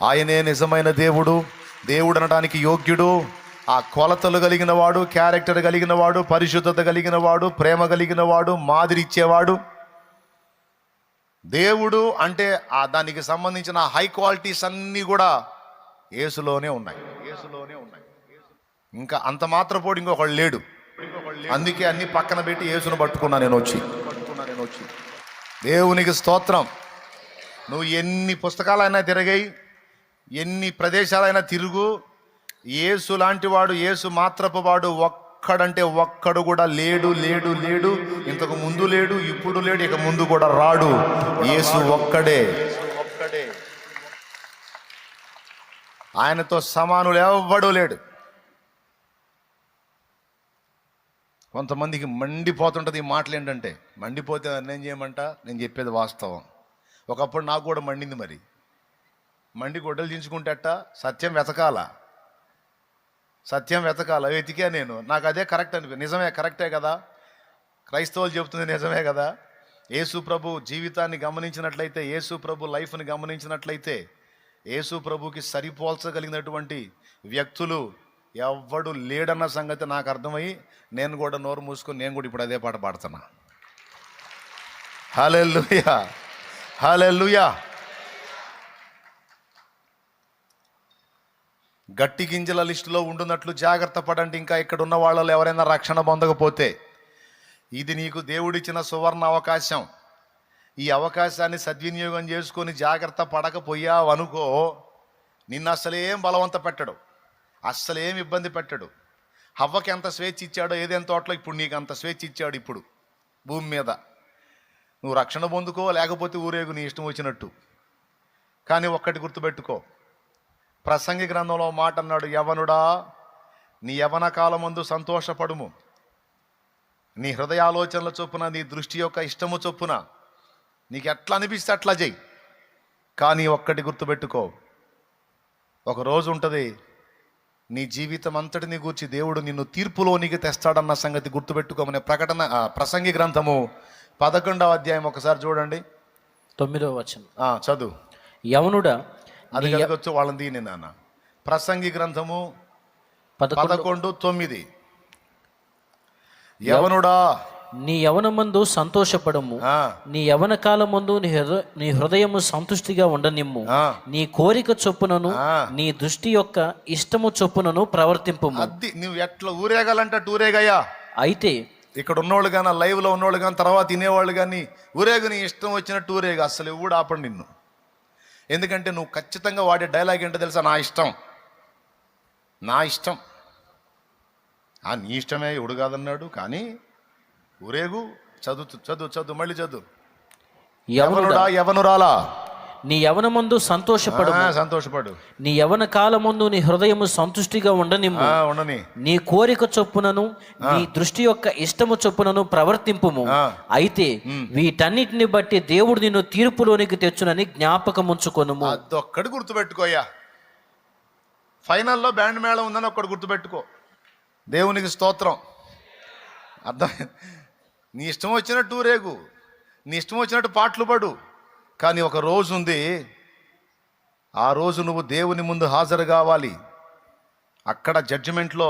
ఆయనే నిజమైన దేవుడు, దేవుడు అనడానికి యోగ్యుడు. ఆ కొలతలు కలిగిన వాడు, క్యారెక్టర్ కలిగిన వాడు, పరిశుద్ధత కలిగిన వాడు, ప్రేమ కలిగిన వాడు, మాదిరి ఇచ్చేవాడు. దేవుడు అంటే దానికి సంబంధించిన హై క్వాలిటీస్ అన్నీ కూడా యేసులోనే ఉన్నాయి. ఇంకా అంత మాత్రపోడు ఇంకొకళ్ళు లేడు. అందుకే అన్ని పక్కన పెట్టి యేసును పట్టుకున్నా నేను వచ్చి. దేవునికి స్తోత్రం. నువ్వు ఎన్ని పుస్తకాలైనా తిరిగాయి, ఎన్ని ప్రదేశాలైనా తిరుగు, యేసు లాంటి వాడు, యేసు మాత్రపు వాడు ఒక్కడంటే ఒక్కడు కూడా లేడు. ఇంతకు ముందు లేడు, ఇప్పుడు లేడు, ఇక ముందు కూడా రాడు. యేసు ఒక్కడే. ఆయనతో సమానులు ఎవ్వడూ లేడు. కొంతమందికి మండిపోతుంటుంది ఈ మాటలు. ఏంటంటే మండిపోతే నేను చేయమంట, నేను చెప్పేది వాస్తవం. ఒకప్పుడు నాకు కూడా మండింది. మరి మండి గొడ్డలు దించుకుంటేట సత్యం వెతకాల. వెతికా నేను. నాకు అదే కరెక్ట్ నిజమే, కరెక్టే కదా, క్రైస్తవులు చెబుతుంది నిజమే కదా. యేసు ప్రభు జీవితాన్ని గమనించినట్లయితే, యేసు ప్రభు లైఫ్ని గమనించినట్లయితే, యేసు ప్రభుకి సరిపోల్చగలిగినటువంటి వ్యక్తులు ఎవ్వడు లేడన్న సంగతి నాకు అర్థమయ్యి, నేను కూడా నోరు మూసుకొని నేను కూడా ఇప్పుడు అదే పాట పాడుతున్నా. హల్లెలూయా, హల్లెలూయా. గట్టి గింజల లిస్టులో ఉండున్నట్లు జాగ్రత్త పడండి. ఇంకా ఇక్కడ ఉన్న వాళ్ళలో ఎవరైనా రక్షణ పొందకపోతే, ఇది నీకు దేవుడిచ్చిన సువర్ణ అవకాశం. ఈ అవకాశాన్ని సద్వినియోగం చేసుకొని జాగ్రత్త పడకపోయావనుకో, నిన్ను అస్సలేం బలవంత పెట్టడు, అస్సలేం ఇబ్బంది పెట్టడు. హవ్వకి ఎంత స్వేచ్ఛ ఇచ్చాడో ఏదైనా తోటలో, ఇప్పుడు నీకు అంత స్వేచ్ఛ ఇచ్చాడు. ఇప్పుడు భూమి మీద నువ్వు రక్షణ పొందుకో, లేకపోతే ఊరేగు నీ ఇష్టం వచ్చినట్టు. కానీ ఒక్కటి గుర్తుపెట్టుకో, ప్రసంగి గ్రంథంలో మాట అన్నాడు, యవనుడా నీ యవన కాలమందు సంతోషపడుము, నీ హృదయాలోచనల చొప్పున, నీ దృష్టి యొక్క ఇష్టము చొప్పున నీకు ఎట్లా అనిపిస్తే అట్లా చెయ్యి. కానీ ఒక్కటి గుర్తుపెట్టుకో, ఒక రోజు ఉంటుంది నీ జీవితం అంతటిని గూర్చి దేవుడు నిన్ను తీర్పులోనికి తెస్తాడన్న సంగతి గుర్తుపెట్టుకోమనే ప్రసంగి గ్రంథము 11వ అధ్యాయం ఒకసారి చూడండి, 9వ వచనం. చదువు. యవనుడా, అది కలగొచ్చు వాళ్ళని దీని నాన్న. ప్రసంగి గ్రంథము 11:9. యవనుడా నీ యవనమందు సంతోషపడము, నీ యవన కాలమందు నీ హృదయము సంతుష్టిగా ఉండనిమ్ము, నీ కోరిక చొప్పునను నీ దృష్టి యొక్క ఇష్టము చొప్పునను ప్రవర్తింపము. అది నువ్వు ఎట్లా ఊరేగాలంటే ఊరేగయ్యా. అయితే ఇక్కడ ఉన్నోళ్ళు కానీ, లైవ్లో ఉన్నోళ్ళు కానీ, తర్వాత తినేవాళ్ళు కానీ, ఊరేగు నీ ఇష్టం వచ్చినట్టు ఊరేగు. అసలు ఎవడు ఆపడు నిన్ను. ఎందుకంటే నువ్వు ఖచ్చితంగా వాడే డైలాగ్ ఏంటో తెలుసా? నా ఇష్టం. నీ ఇష్టమే, ఎవడు కాదన్నాడు. కానీ ఊరేగు, చదువు మళ్ళీ చదువు. యవనుడా, యవనురాలా, నీ యవనమందు సంతోషపడు, నీ యవన కాలమందు నీ హృదయము సంతుష్టిగా ఉండనిమ్ము, నీ కోరిక చొప్పునను నీ దృష్టి యొక్క ఇష్టము చొప్పునను ప్రవర్తింపుము. అయితే వీటన్నిటిని బట్టి దేవుడు నిన్ను తీర్పులోనికి తెచ్చునని జ్ఞాపకం ఉంచుకొనుము. అదొక్కటి గుర్తుపెట్టుకోయ్యా. ఫైనల్లో బ్యాండ్ మేళం ఉందని ఒక్కటి గుర్తుపెట్టుకో. దేవునికి స్తోత్రం. అర్థం, నీ ఇష్టం వచ్చినట్టు రేగు, నీ ఇష్టం వచ్చినట్టు పాటలు పడు, కానీ ఒక రోజు ఉంది, ఆ రోజు నువ్వు దేవుని ముందు హాజరు కావాలి. అక్కడ జడ్జిమెంట్లో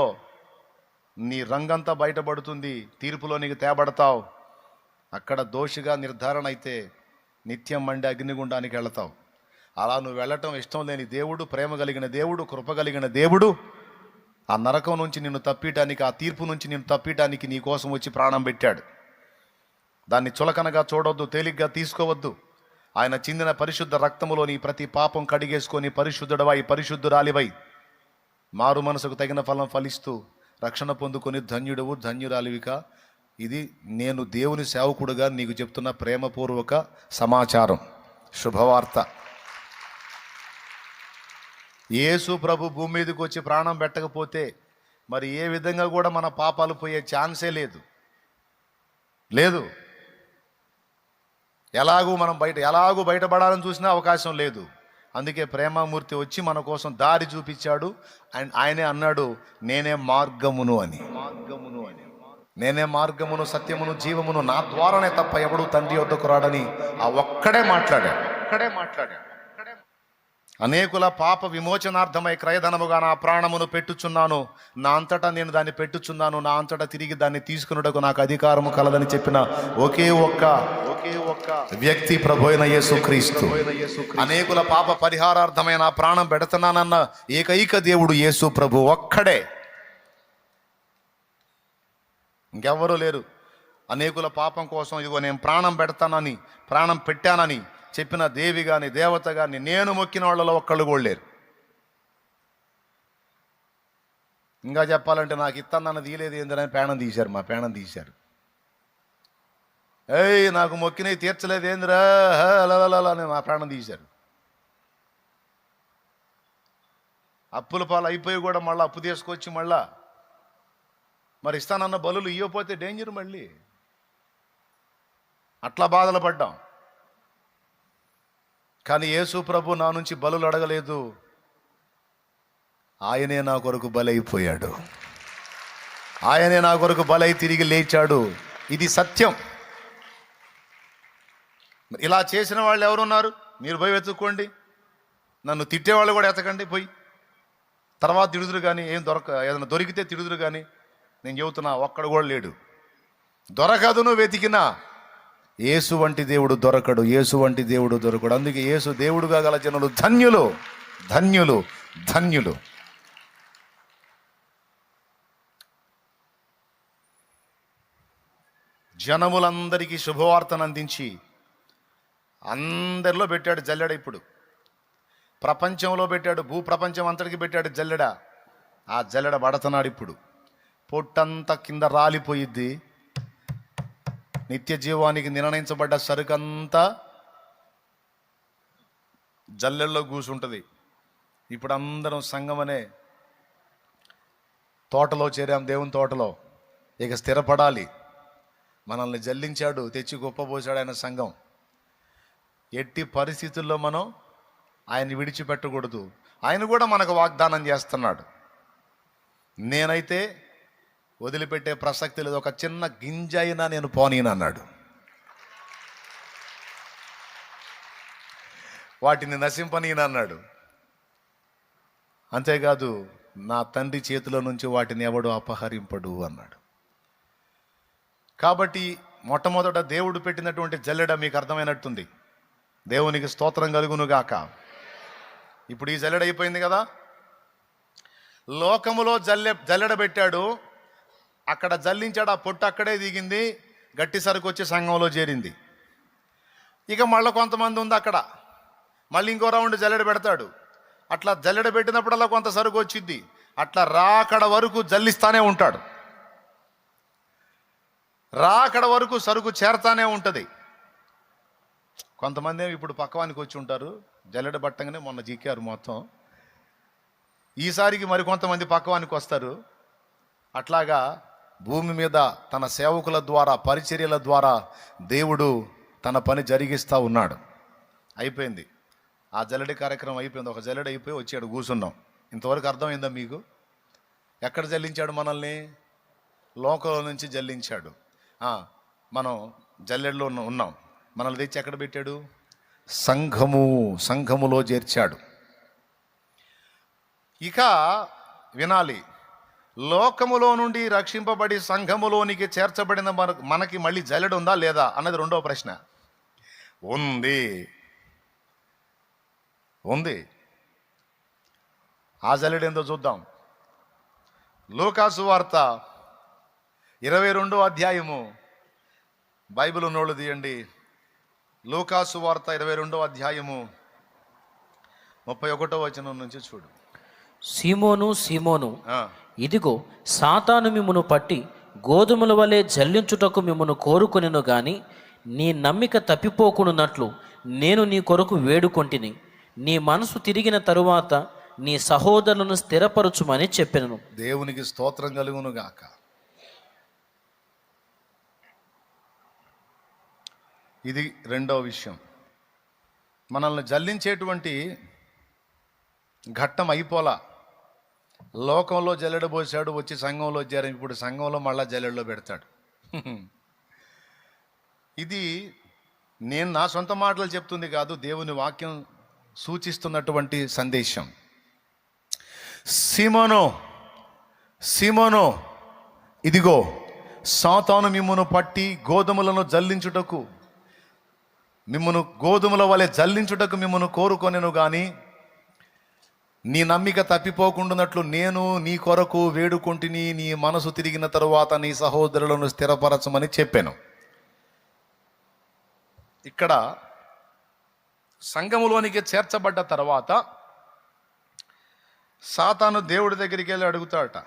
నీ రంగంతా బయటపడుతుంది, తీర్పులో నీకు తేబడతావు. అక్కడ దోషిగా నిర్ధారణ అయితే నిత్యం మండే అగ్నిగుండానికి వెళతావు. అలా నువ్వు వెళ్ళటం ఇష్టం లేని దేవుడు, ప్రేమ కలిగిన దేవుడు, కృప కలిగిన దేవుడు ఆ నరకం నుంచి నిన్ను తప్పియటానికి, ఆ తీర్పు నుంచి నిన్ను తప్పియటానికి నీ కోసం వచ్చి ప్రాణం పెట్టాడు. దాన్ని చులకనగా చూడవద్దు, తేలిగ్గా తీసుకోవద్దు. ఆయన చిందిన పరిశుద్ధ రక్తములోని ప్రతి పాపం కడిగేసుకొని పరిశుద్ధుడవై, పరిశుద్ధురాలివై, మారు మనసుకు తగిన ఫలం ఫలిస్తూ రక్షణ పొందుకొని ధన్యుడవు, ధన్యురాలివిక. ఇది నేను దేవుని సేవకుడుగా నీకు చెప్తున్న ప్రేమపూర్వక సమాచారం, శుభవార్త. యేసు ప్రభు భూమి మీదకి వచ్చి ప్రాణం పెట్టకపోతే మరి ఏ విధంగా కూడా మన పాపాలు పోయే ఛాన్సే లేదు. ఎలాగూ బయటపడాలని చూసినా అవకాశం లేదు. అందుకే ప్రేమామూర్తి వచ్చి మన కోసం దారి చూపించాడు. అండ్ ఆయనే అన్నాడు, నేనే మార్గమును అని. నేనే మార్గమును, సత్యమును, జీవమును, నా ద్వారానే తప్ప ఎవడు తండ్రి వద్దకు రాడని ఆ ఒక్కడే మాట్లాడాడు. అనేకుల పాప విమోచనార్థమై క్రయధనముగా నా ప్రాణమును పెట్టుచున్నాను, నా అంతటా నేను దాన్ని పెట్టుచున్నాను, నా అంతటా తిరిగి దాన్ని తీసుకున్నటకు నాకు అధికారము కలదని చెప్పిన ఒకే ఒక్క వ్యక్తి ప్రభు అయిన యేసుక్రీస్తు. అనేకుల పాప పరిహారార్థమై నా ప్రాణం పెడుతున్నానన్న ఏకైక దేవుడు యేసు ప్రభు ఒక్కడే, ఇంకెవ్వరూ లేరు. అనేకుల పాపం కోసం ఇదిగో నేను ప్రాణం పెడతానని, ప్రాణం పెట్టానని చెప్పిన దేవి కానీ దేవత కానీ నేను మొక్కిన వాళ్ళలో ఒక్కళ్ళు కూడా లేరు. ఇంకా చెప్పాలంటే నాకు ఇత్తన్నది తీయలేదు ఏందని ప్రాణం తీశారు, మా ప్రాణం తీశారు. నాకు మొక్కినవి తీర్చలేదు ఏందిరా అని మా ప్రాణం తీశారు. అప్పుల పాలు అయిపోయి కూడా మళ్ళీ అప్పు తీసుకొచ్చి మళ్ళా మరి ఇస్తానన్న బలులు ఇవ్వకపోతే డేంజర్. మళ్ళీ అట్లా బాధలు పడ్డాం. కానీ యేసు ప్రభు నా నుంచి బలులు అడగలేదు, ఆయనే నా కొరకు బలైపోయాడు, ఆయనే నా కొరకు బలై తిరిగి లేచాడు. ఇది సత్యం. ఇలా చేసిన వాళ్ళు ఎవరున్నారు? మీరు పోయి వెతుక్కోండి. నన్ను తిట్టేవాళ్ళు కూడా ఎతకండి పోయి. తర్వాత తిడుదురు కానీ, ఏదైనా దొరికితే తిడుదురు కానీ, నేను చెబుతున్నా ఒక్కడు కూడా లేడు. దొరకదు నువ్వు వెతికినా. యేసు వంటి దేవుడు దొరకడు, యేసు వంటి దేవుడు దొరకడు. అందుకే యేసు దేవుడుగా గల జనులు ధన్యులు, ధన్యులు, ధన్యులు. జనములందరికీ శుభవార్తను అందించి అందరిలో పెట్టాడు జల్లెడ. ఇప్పుడు ప్రపంచంలో పెట్టాడు, భూప్రపంచం అంతటికి పెట్టాడు జల్లెడ. ఆ జల్లెడ పడుతున్నాడు. ఇప్పుడు పొట్టంతా కింద రాలిపోయిద్ది. నిత్య జీవానికి నిర్ణయించబడ్డ సరుకంతా జల్లెల్లో కూసుంటుంది. ఇప్పుడు అందరం సంఘం అనే తోటలో చేరాం, దేవుని తోటలో. ఇక స్థిరపడాలి. మనల్ని జల్లించాడు, తెచ్చి గొప్పపోసాడు ఆయన సంఘం. ఎట్టి పరిస్థితుల్లో మనం ఆయన్ని విడిచిపెట్టకూడదు. ఆయన కూడా మనకు వాగ్దానం చేస్తున్నాడు, నేనైతే వదిలిపెట్టే ప్రసక్తి లేదు, ఒక చిన్న గింజ అయినా నేను పోనీనన్నాడు. వాటిని నశింపనీనన్నాడు. అంతేకాదు, నా తండ్రి చేతిలో నుంచి వాటిని ఎవడు అపహరింపడు అన్నాడు. కాబట్టి మొట్టమొదట దేవుడు పెట్టినటువంటి జల్లెడ మీకు అర్థమైనట్టుంది. దేవునికి స్తోత్రం కలుగునుగాక. ఇప్పుడు ఈ జల్లెడ అయిపోయింది కదా. లోకములో జల్లెడ పెట్టాడు, అక్కడ జల్లించాడు, ఆ పొట్టు అక్కడే దిగింది, గట్టి సరుకు వచ్చి సంఘంలో చేరింది. ఇక మళ్ళీ కొంతమంది ఉంది అక్కడ, మళ్ళీ ఇంకో రౌండ్ జల్లెడ పెడతాడు. అట్లా జల్లెడ పెట్టినప్పుడల్లా కొంత సరుకు వచ్చింది. అట్లా రాకడ వరకు జల్లిస్తానే ఉంటాడు, రాకడ వరకు సరుకు చేరతానే ఉంటుంది. కొంతమంది ఇప్పుడు పక్కవానికి వచ్చి ఉంటారు, జల్లెడ పట్టంగానే మొన్న జీకారు మొత్తం. ఈసారికి మరి కొంతమంది పక్కవానికి వస్తారు. అట్లాగా భూమి మీద తన సేవకుల ద్వారా, పరిచర్యల ద్వారా దేవుడు తన పని జరిగిస్తూ ఉన్నాడు. అయిపోయింది ఆ జల్లెడి కార్యక్రమం, అయిపోయింది. ఒక జల్లెడ అయిపోయి వచ్చాడు, కూర్చున్నాం. ఇంతవరకు అర్థమైందా మీకు? ఎక్కడ జల్లించాడు మనల్ని? లోకంలో నుంచి జల్లించాడు. మనం జల్లెడలో ఉన్నాం. మనల్ని తెచ్చి ఎక్కడ పెట్టాడు? సంఘములో చేర్చాడు. ఇక వినాలి, లోకములో నుండి రక్షింపబడి సంఘములోనికి చేర్చబడిన మనకి మళ్ళీ జల్లెడ ఉందా లేదా అన్నది రెండవ ప్రశ్న. ఉంది. ఆ జల్లెడ ఏందో చూద్దాం. లూకాసు వార్త 22వ అధ్యాయము. బైబిల్ ఉన్నోళ్ళు తీయండి. లూకాసు వార్త 22వ అధ్యాయము 31వ వచనం నుంచి చూడు. సీమోను, సీమోను, ఇదిగో సాతాను మిమ్మును పట్టి గోధుమల వలె జల్లించుటకు మిమ్మును కోరుకొనెను గాని నీ నమ్మిక తప్పిపోకున్నట్లు నేను నీ కొరకు వేడుకొంటిని. నీ మనసు తిరిగిన తరువాత నీ సహోదరులను స్థిరపరచుమని చెప్పెను. దేవునికి స్తోత్రం కలుగును గాక. ఇది రెండవ విషయం. మనల్ని జల్లించేటువంటి ఘట్టం అయిపోలా. లోకంలో జల్లెడబోసాడు, వచ్చి సంఘంలో చేరాం. ఇప్పుడు సంఘంలో మళ్ళా జల్లెడలో పెడతాడు. ఇది నేను నా సొంత మాటలు చెప్తుంది కాదు, దేవుని వాక్యం సూచిస్తున్నటువంటి సందేశం. సీమోను, ఇదిగో సాతాను మిమ్మును పట్టి గోధుమల వలె జల్లించుటకు మిమ్మును కోరుకొనెను గాని నీ నమ్మిక తప్పిపోకుండానట్లు నేను నీ కొరకు వేడుకొంటిని. నీ మనసు తిరిగిన తరువాత నీ సహోదరులను స్థిరపరచమని చెప్పాను. ఇక్కడ సంఘములోనికి చేర్చబడ్డ తర్వాత సాతాను దేవుడి దగ్గరికి వెళ్ళి అడుగుతాడట,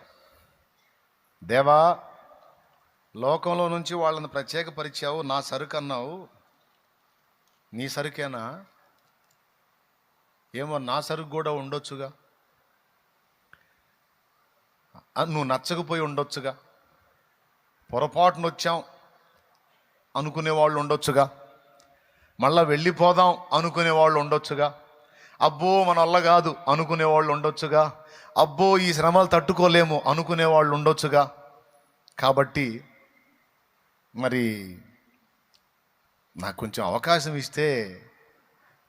దేవా, లోకంలో నుంచి వాళ్ళని ప్రత్యేకపరిచావు, నా సరుకు అన్నావు, నీ సరుకేనా? ఏమో నా సరుకు కూడా ఉండొచ్చుగా, నువ్వు నచ్చకపోయి ఉండొచ్చుగా, పొరపాటున వచ్చాం అనుకునేవాళ్ళు ఉండొచ్చుగా, మళ్ళా వెళ్ళిపోదాం అనుకునేవాళ్ళు ఉండొచ్చుగా, అబ్బో మన వల్ల కాదు అనుకునేవాళ్ళు ఉండొచ్చుగా, అబ్బో ఈ శ్రమలు తట్టుకోలేము అనుకునేవాళ్ళు ఉండొచ్చుగా. కాబట్టి మరి నాకు కొంచెం అవకాశం ఇస్తే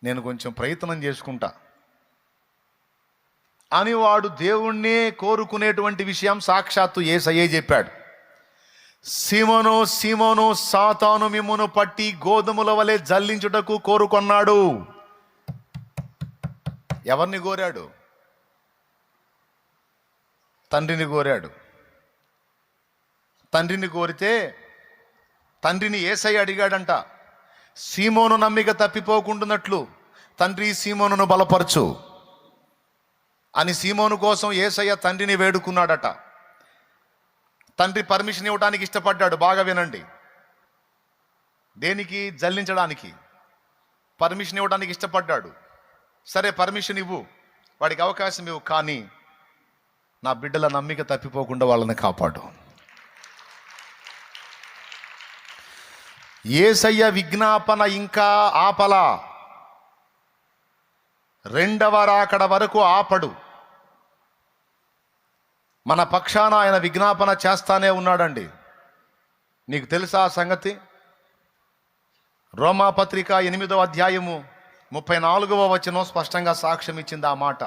నేను కొంచెం ప్రయత్నం చేసుకుంటా అని వాడు దేవుణ్ణే కోరుకునేటువంటి విషయం సాక్షాత్తు యేసయ్యే చెప్పాడు. సీమోను, సీమోను, సాతాను మిమ్మును పట్టి గోధుమల వలె జల్లించుటకు కోరుకొన్నాడు. ఎవరిని కోరాడు? తండ్రిని కోరాడు. తండ్రిని కోరితే తండ్రిని యేసయ్య అడిగాడంట, సీమోను నమ్మిక తప్పిపోకుండానట్లు తండ్రి సీమోనును బలపరచు అని సీమోను కోసం యేసయ్య తండ్రిని వేడుకున్నాడట. తండ్రి పర్మిషన్ ఇవ్వడానికి ఇష్టపడ్డాడు. బాగా వినండి. దేనికి? జల్లించడానికి పర్మిషన్ ఇవ్వడానికి ఇష్టపడ్డాడు. సరే, పర్మిషన్ ఇవ్వు, వాడికి అవకాశం ఇవ్వు, కానీ నా బిడ్డల నమ్మిక తప్పిపోకుండా వాళ్ళని కాపాడు. యేసయ్య విజ్ఞాపన ఇంకా ఆపలా, రెండవ రాకడ వరకు ఆపడు. మన పక్షాన ఆయన విజ్ఞాపన చేస్తానే ఉన్నాడండి. నీకు తెలుసా ఆ సంగతి? రోమాపత్రిక 8వ అధ్యాయము 34వ వచనం స్పష్టంగా సాక్ష్యం ఇచ్చింది ఆ మాట.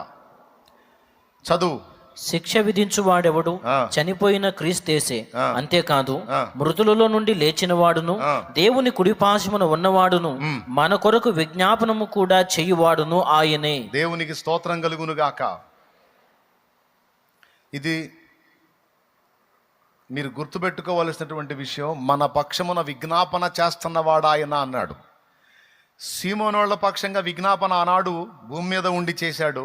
చదువు. శిక్ష విధించువాడెవడు? చనిపోయిన క్రీస్తేసే. అంతేకాదు, మృతులలో నుండి లేచిన వాడును, దేవుని కుడిపాశమున ఉన్నవాడును, మన కొరకు విజ్ఞాపనము కూడా చేయువాడును ఆయనే. దేవునికి స్తోత్రం కలుగునుగాక. ఇది మీరు గుర్తుపెట్టుకోవలసినటువంటి విషయం. మన పక్షమున విజ్ఞాపన చేస్తున్నవాడు ఆయన అన్నాడు. సీమోనోళ్ల పక్షంగా విజ్ఞాపన ఆనాడు భూమి మీద ఉండి చేశాడు.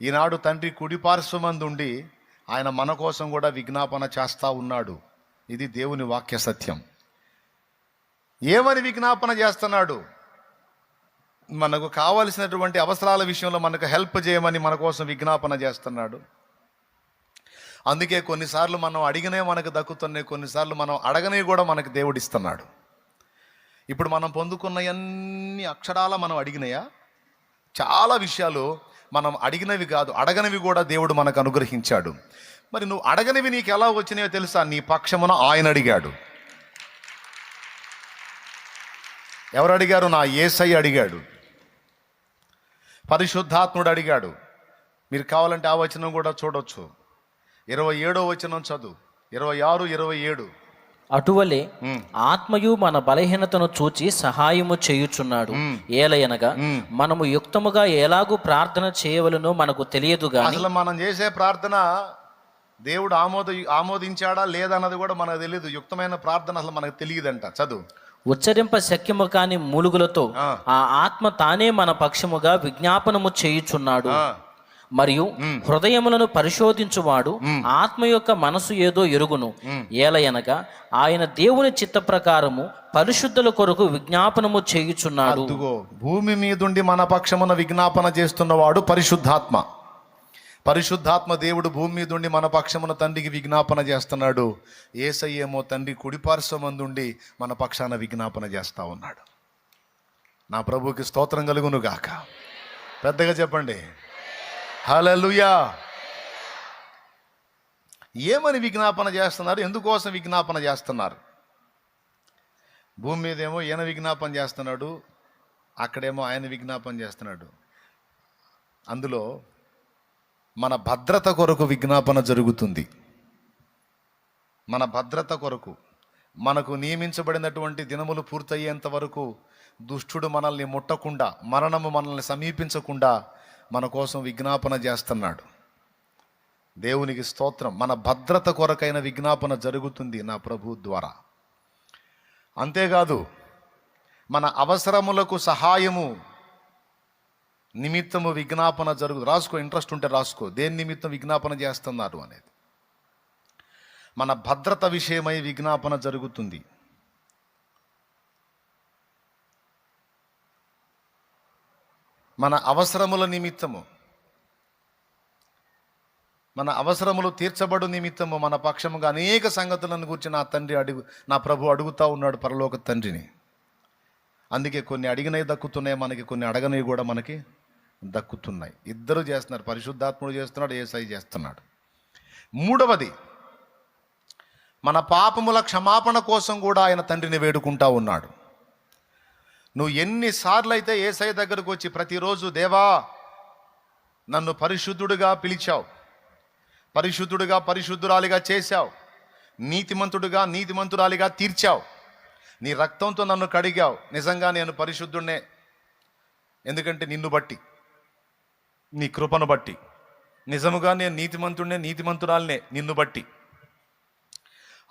ఈనాడు తండ్రి కుడిపార్శ్వమందుండి ఆయన మన కోసం కూడా విజ్ఞాపన చేస్తూ ఉన్నాడు. ఇది దేవుని వాక్య సత్యం. ఏమని విజ్ఞాపన చేస్తున్నాడు? మనకు కావలసినటువంటి అవసరాల విషయంలో మనకు హెల్ప్ చేయమని మన కోసం విజ్ఞాపన చేస్తున్నాడు. అందుకే కొన్నిసార్లు మనం అడిగినే మనకు దక్కుతున్నాయి, కొన్నిసార్లు మనం అడగనే కూడా మనకు దేవుడిస్తున్నాడు. ఇప్పుడు మనం పొందుకున్న అన్ని అక్షరాల మనం అడిగినాయా? చాలా విషయాలు మనం అడిగినవి కాదు, అడగనివి కూడా దేవుడు మనకు అనుగ్రహించాడు. మరి నువ్వు అడగనివి నీకు ఎలా వచ్చినాయో తెలుసా? నీ పక్షమున ఆయన అడిగాడు. ఎవరు అడిగారు? నా యేసయ్య అడిగాడు, పరిశుద్ధాత్ముడు అడిగాడు. మీరు కావాలంటే ఆ వచనం కూడా చూడొచ్చు. 27వ వచనం చదువు, 26, 27. అటువలే ఆత్మయు మన బలహీనతను చూచి సహాయము చేయుచున్నాడు. ఏలయనగా మనము యుక్తముగా ఎలాగూ ప్రార్థన చేయవలనో మనకు తెలియదు గాని. అసలు మనం చేసే ప్రార్థన దేవుడు ఆమోదించాడా లేదా అన్నది కూడా మనకు తెలియదు. యుక్తమైన ప్రార్థన అసలు మనకు తెలియదంట. చదువు. ఉచ్చరింప శక్యము కాని మూలుగులతో ఆ ఆత్మ తానే మన పక్షముగా విజ్ఞాపనము చేయుచున్నాడు. మరియు హృదయములను పరిశోధించువాడు ఆత్మ యొక్క మనసు ఏదో ఎరుగును. ఏలయనగా ఆయన దేవుని చిత్త ప్రకారము పరిశుద్ధుల కొరకు విజ్ఞాపనము చేయుచున్నాడు. భూమి మీదుండి మన పక్షమున విజ్ఞాపన చేస్తున్నవాడు పరిశుద్ధాత్మ. పరిశుద్ధాత్మ దేవుడు భూమి మీదుండి మన పక్షమున తండ్రికి విజ్ఞాపన చేస్తున్నాడు. యేసయ్యేమో తండ్రి కుడిపార్శ్వమందుండి మన పక్షాన విజ్ఞాపన చేస్తా ఉన్నాడు. నా ప్రభువుకి స్తోత్రం కలుగును గాక. పెద్దగా చెప్పండి హల్లెలూయా. ఏమని విజ్ఞాపన చేస్తున్నారు? ఎందుకోసం విజ్ఞాపన చేస్తున్నారు? భూమి మీదేమో ఈయన విజ్ఞాపన చేస్తున్నాడు, అక్కడేమో ఆయన విజ్ఞాపన చేస్తున్నాడు. అందులో మన భద్రత కొరకు విజ్ఞాపన జరుగుతుంది. మన భద్రత కొరకు, మనకు నియమించబడినటువంటి దినములు పూర్తయ్యేంత వరకు దుష్టుడు మనల్ని ముట్టకుండా, మరణము మనల్ని సమీపించకుండా మన కోసం విజ్ఞాపన చేస్తున్నాడు. దేవునికి స్తోత్రం. మన భద్రత కొరకైన విజ్ఞాపన జరుగుతుంది నా ప్రభు ద్వారా. అంతేకాదు, మన అవసరములకు సహాయము నిమిత్తము విజ్ఞాపన రాసుకో, ఇంట్రెస్ట్ ఉంటే రాసుకో, దేని నిమిత్తం విజ్ఞాపన చేస్తున్నారు అనేది. మన భద్రత విషయమై విజ్ఞాపన జరుగుతుంది. మన అవసరముల నిమిత్తము, మన అవసరములు తీర్చబడు నిమిత్తము మన పక్షముగా అనేక సంగతులను గురించి నా ప్రభు అడుగుతా ఉన్నాడు పరలోక తండ్రిని. అందుకే కొన్ని అడిగినవి దక్కుతున్నాయి మనకి, కొన్ని అడగనవి కూడా మనకి దక్కుతున్నాయి. ఇద్దరు చేస్తున్నారు, పరిశుద్ధాత్ముడు చేస్తున్నాడు, యేసయ్య చేస్తున్నాడు. మూడవది, మన పాపముల క్షమాపణ కోసం కూడా ఆయన తండ్రిని వేడుకుంటా ఉన్నాడు. నువ్వు ఎన్నిసార్లు అయితే యేసయ్య దగ్గరకు వచ్చి ప్రతిరోజు, దేవా నన్ను పరిశుద్ధుడిగా పిలిచావు, పరిశుద్ధుడిగా పరిశుద్ధురాలిగా చేశావు, నీతిమంతుడిగా నీతిమంతురాలిగా తీర్చావు, నీ రక్తంతో నన్ను కడిగావు, నిజంగా నేను పరిశుద్ధుడినే, ఎందుకంటే నిన్ను బట్టి, నీ కృపను బట్టి, నిజముగా నేను నీతిమంతుడినే నీతిమంతురాలినే నిన్ను బట్టి.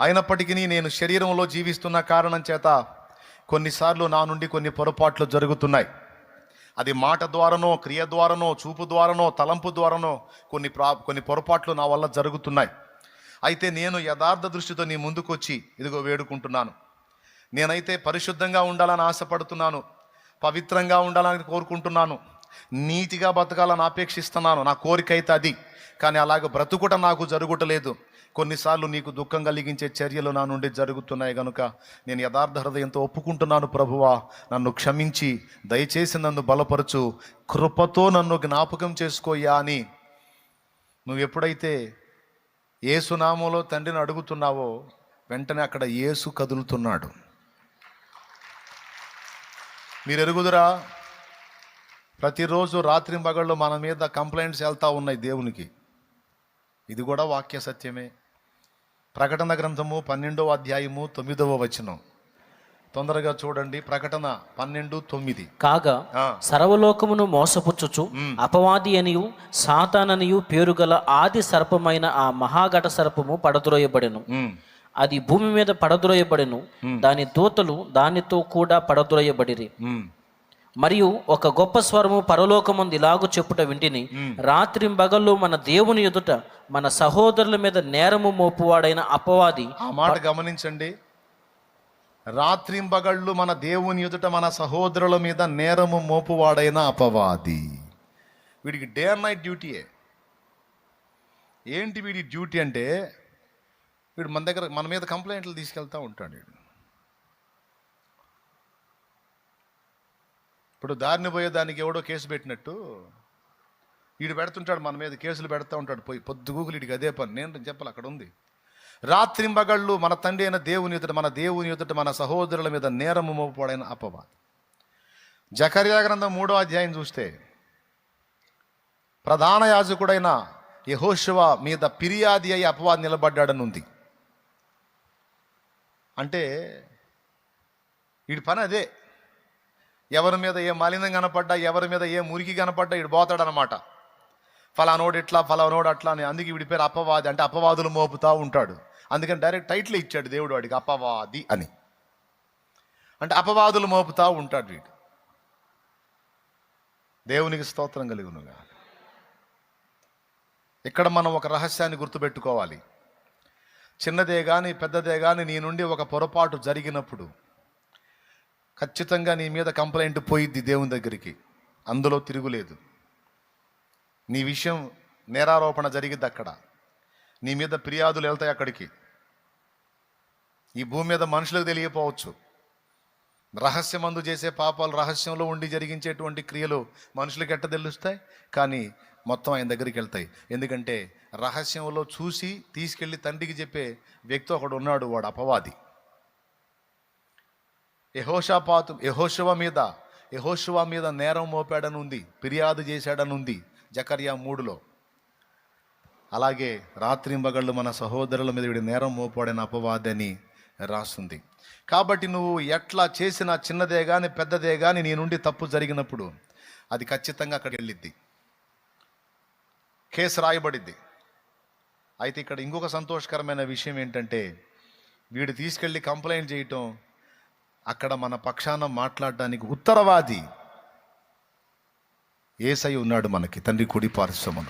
అయినప్పటికీ నేను శరీరంలో జీవిస్తున్న కారణం చేత కొన్నిసార్లు నా నుండి కొన్ని పొరపాట్లు జరుగుతున్నాయి. అది మాట ద్వారానో, క్రియ ద్వారానో, చూపు ద్వారానో, తలంపు ద్వారానో కొన్ని పొరపాట్లు నా వల్ల జరుగుతున్నాయి. అయితే నేను యథార్థ దృష్టితో నీ ముందుకు వచ్చి ఇదిగో వేడుకుంటున్నాను. నేనైతే పరిశుద్ధంగా ఉండాలని ఆశపడుతున్నాను, పవిత్రంగా ఉండాలని కోరుకుంటున్నాను, నీతిగా బతకాలని ఆపేక్షిస్తున్నాను. నా కోరిక అయితే అది. కానీ అలాగ బ్రతుకుట నాకు జరుగుటలేదు. కొన్నిసార్లు నీకు దుఃఖం కలిగించే చర్యలు నా నుండి జరుగుతున్నాయి కనుక నేను యథార్థ హృదయంతో ఒప్పుకుంటున్నాను. ప్రభువా నన్ను క్షమించి దయచేసి నన్ను బలపరచు, కృపతో నన్ను జ్ఞాపకం చేసుకోయ్యా అని నువ్వు ఎప్పుడైతే యేసు నామములో తండ్రిని అడుగుతున్నావో వెంటనే అక్కడ యేసు కదులుతున్నాడు. మీరు ఎరుగుదురా, ప్రతిరోజు రాత్రింబగళ్ళు మన మీద కంప్లైంట్స్ వెళ్తూ ఉన్నాయి దేవునికి. ఇది కూడా వాక్య సత్యమే. ప్రకటన గ్రంథము 12వ అధ్యాయము 9వ వచనం తొందరగా చూడండి. ప్రకటన 12:9. కాగా సర్వలోకమును మోసపుచ్చుచు అపవాది అనియు సాతాననియు పేరుగల ఆది సర్పమైన ఆ మహాఘట సర్పము పడద్రోయబడెను. అది భూమి మీద పడద్రోయబడెను, దాని దూతలు దానితో కూడా పడద్రోయబడిరి. మరియు ఒక గొప్ప స్వరము పరలోకమందు ఇలాగు చెప్పుట వింటిని, రాత్రింబగళ్ళు మన దేవుని ఎదుట మన సహోదరుల మీద నేరము మోపువాడైన అపవాది. ఆ మాట గమనించండి. రాత్రింబగళ్ళు మన దేవుని ఎదుట మన సహోదరుల మీద నేరము మోపువాడైన అపవాది. వీడికి డే అండ్ నైట్ డ్యూటీయే. ఏంటి వీడి డ్యూటీ అంటే, వీడు మన మీద కంప్లైంట్లు తీసుకెళ్తా ఉంటాడు. ఇప్పుడు దారిని పోయేదానికి ఎవడో కేసు పెట్టినట్టు వీడు పెడుతుంటాడు మన మీద కేసులు పెడతా ఉంటాడు, పోయి పొద్దుగూకులు వీడికి అదే పని. నేను చెప్పాలి, అక్కడ ఉంది. రాత్రింబగళ్ళు మన తండ్రి అయిన దేవుని ఎదుట, మన దేవుని ఎదుట మన సహోదరుల మీద నేరము మోపబడిన అపవాది. జకర్యా గ్రంథం 3వ అధ్యాయం చూస్తే ప్రధాన యాజకుడైన యెహోషువ మీద ఫిర్యాది అయి అపవాది నిలబడ్డాడని ఉంది. అంటే వీడి పని అదే. ఎవరి మీద ఏ మలినం కనపడ్డా, ఎవరి మీద ఏ మురికి కనపడ్డా వీడు పోతాడనమాట. ఫలానోడు ఇట్లా, ఫలానోడు అట్లా అని. అందుకే వీడి పేరు అపవాది, అంటే అపవాదులు మోపుతా ఉంటాడు. అందుకని డైరెక్ట్ టైటిల్ ఇచ్చాడు దేవుడు వాడికి, అపవాది అని. అంటే అపవాదులు మోపుతా ఉంటాడు వీడు. దేవునికి స్తోత్రం కలుగునుగా. ఇక్కడ మనం ఒక రహస్యాన్ని గుర్తుపెట్టుకోవాలి. చిన్నదే కానీ పెద్దదే కానీ నీ నుండి ఒక పొరపాటు జరిగినప్పుడు ఖచ్చితంగా నీ మీద కంప్లైంట్ పోయిద్ది దేవుని దగ్గరికి, అందులో తిరుగులేదు. నీ విషయం నేరారోపణ జరిగిద్ది అక్కడ, నీ మీద ఫిర్యాదులు వెళ్తాయి అక్కడికి. ఈ భూమి మీద మనుషులకు తెలియపోవచ్చు. రహస్యమందు చేసే పాపాలు, రహస్యంలో ఉండి జరిగించేటువంటి క్రియలు మనుషులకు ఎట్ట తెలుస్తాయి, కానీ మొత్తం ఆయన దగ్గరికి వెళ్తాయి. ఎందుకంటే రహస్యంలో చూసి తీసుకెళ్ళి తండ్రికి చెప్పే వ్యక్తి ఒకడు ఉన్నాడు, వాడు అపవాది. యెహోషువ మీద నేరం మోపాడని ఉంది, ఫిర్యాదు చేశాడని ఉంది జకర్యా 3లో. అలాగే రాత్రింబగళ్ళు మన సహోదరుల మీద వీడి నేరం మోపాడని అపవాది అని రాస్తుంది. కాబట్టి నువ్వు ఎట్లా చేసినా, చిన్నదే కానీ పెద్దదే కానీ నీ నుండి తప్పు జరిగినప్పుడు అది ఖచ్చితంగా అక్కడికి వెళ్ళిద్ది, కేసు రాయబడిద్ది. అయితే ఇక్కడ ఇంకొక సంతోషకరమైన విషయం ఏంటంటే, వీడు తీసుకెళ్ళి కంప్లైంట్ చేయటం, అక్కడ మన పక్షాన మాట్లాడడానికి ఉత్తరవాది యేసయ్య ఉన్నాడు మనకి, తండ్రి కుడి పార్శ్వమున.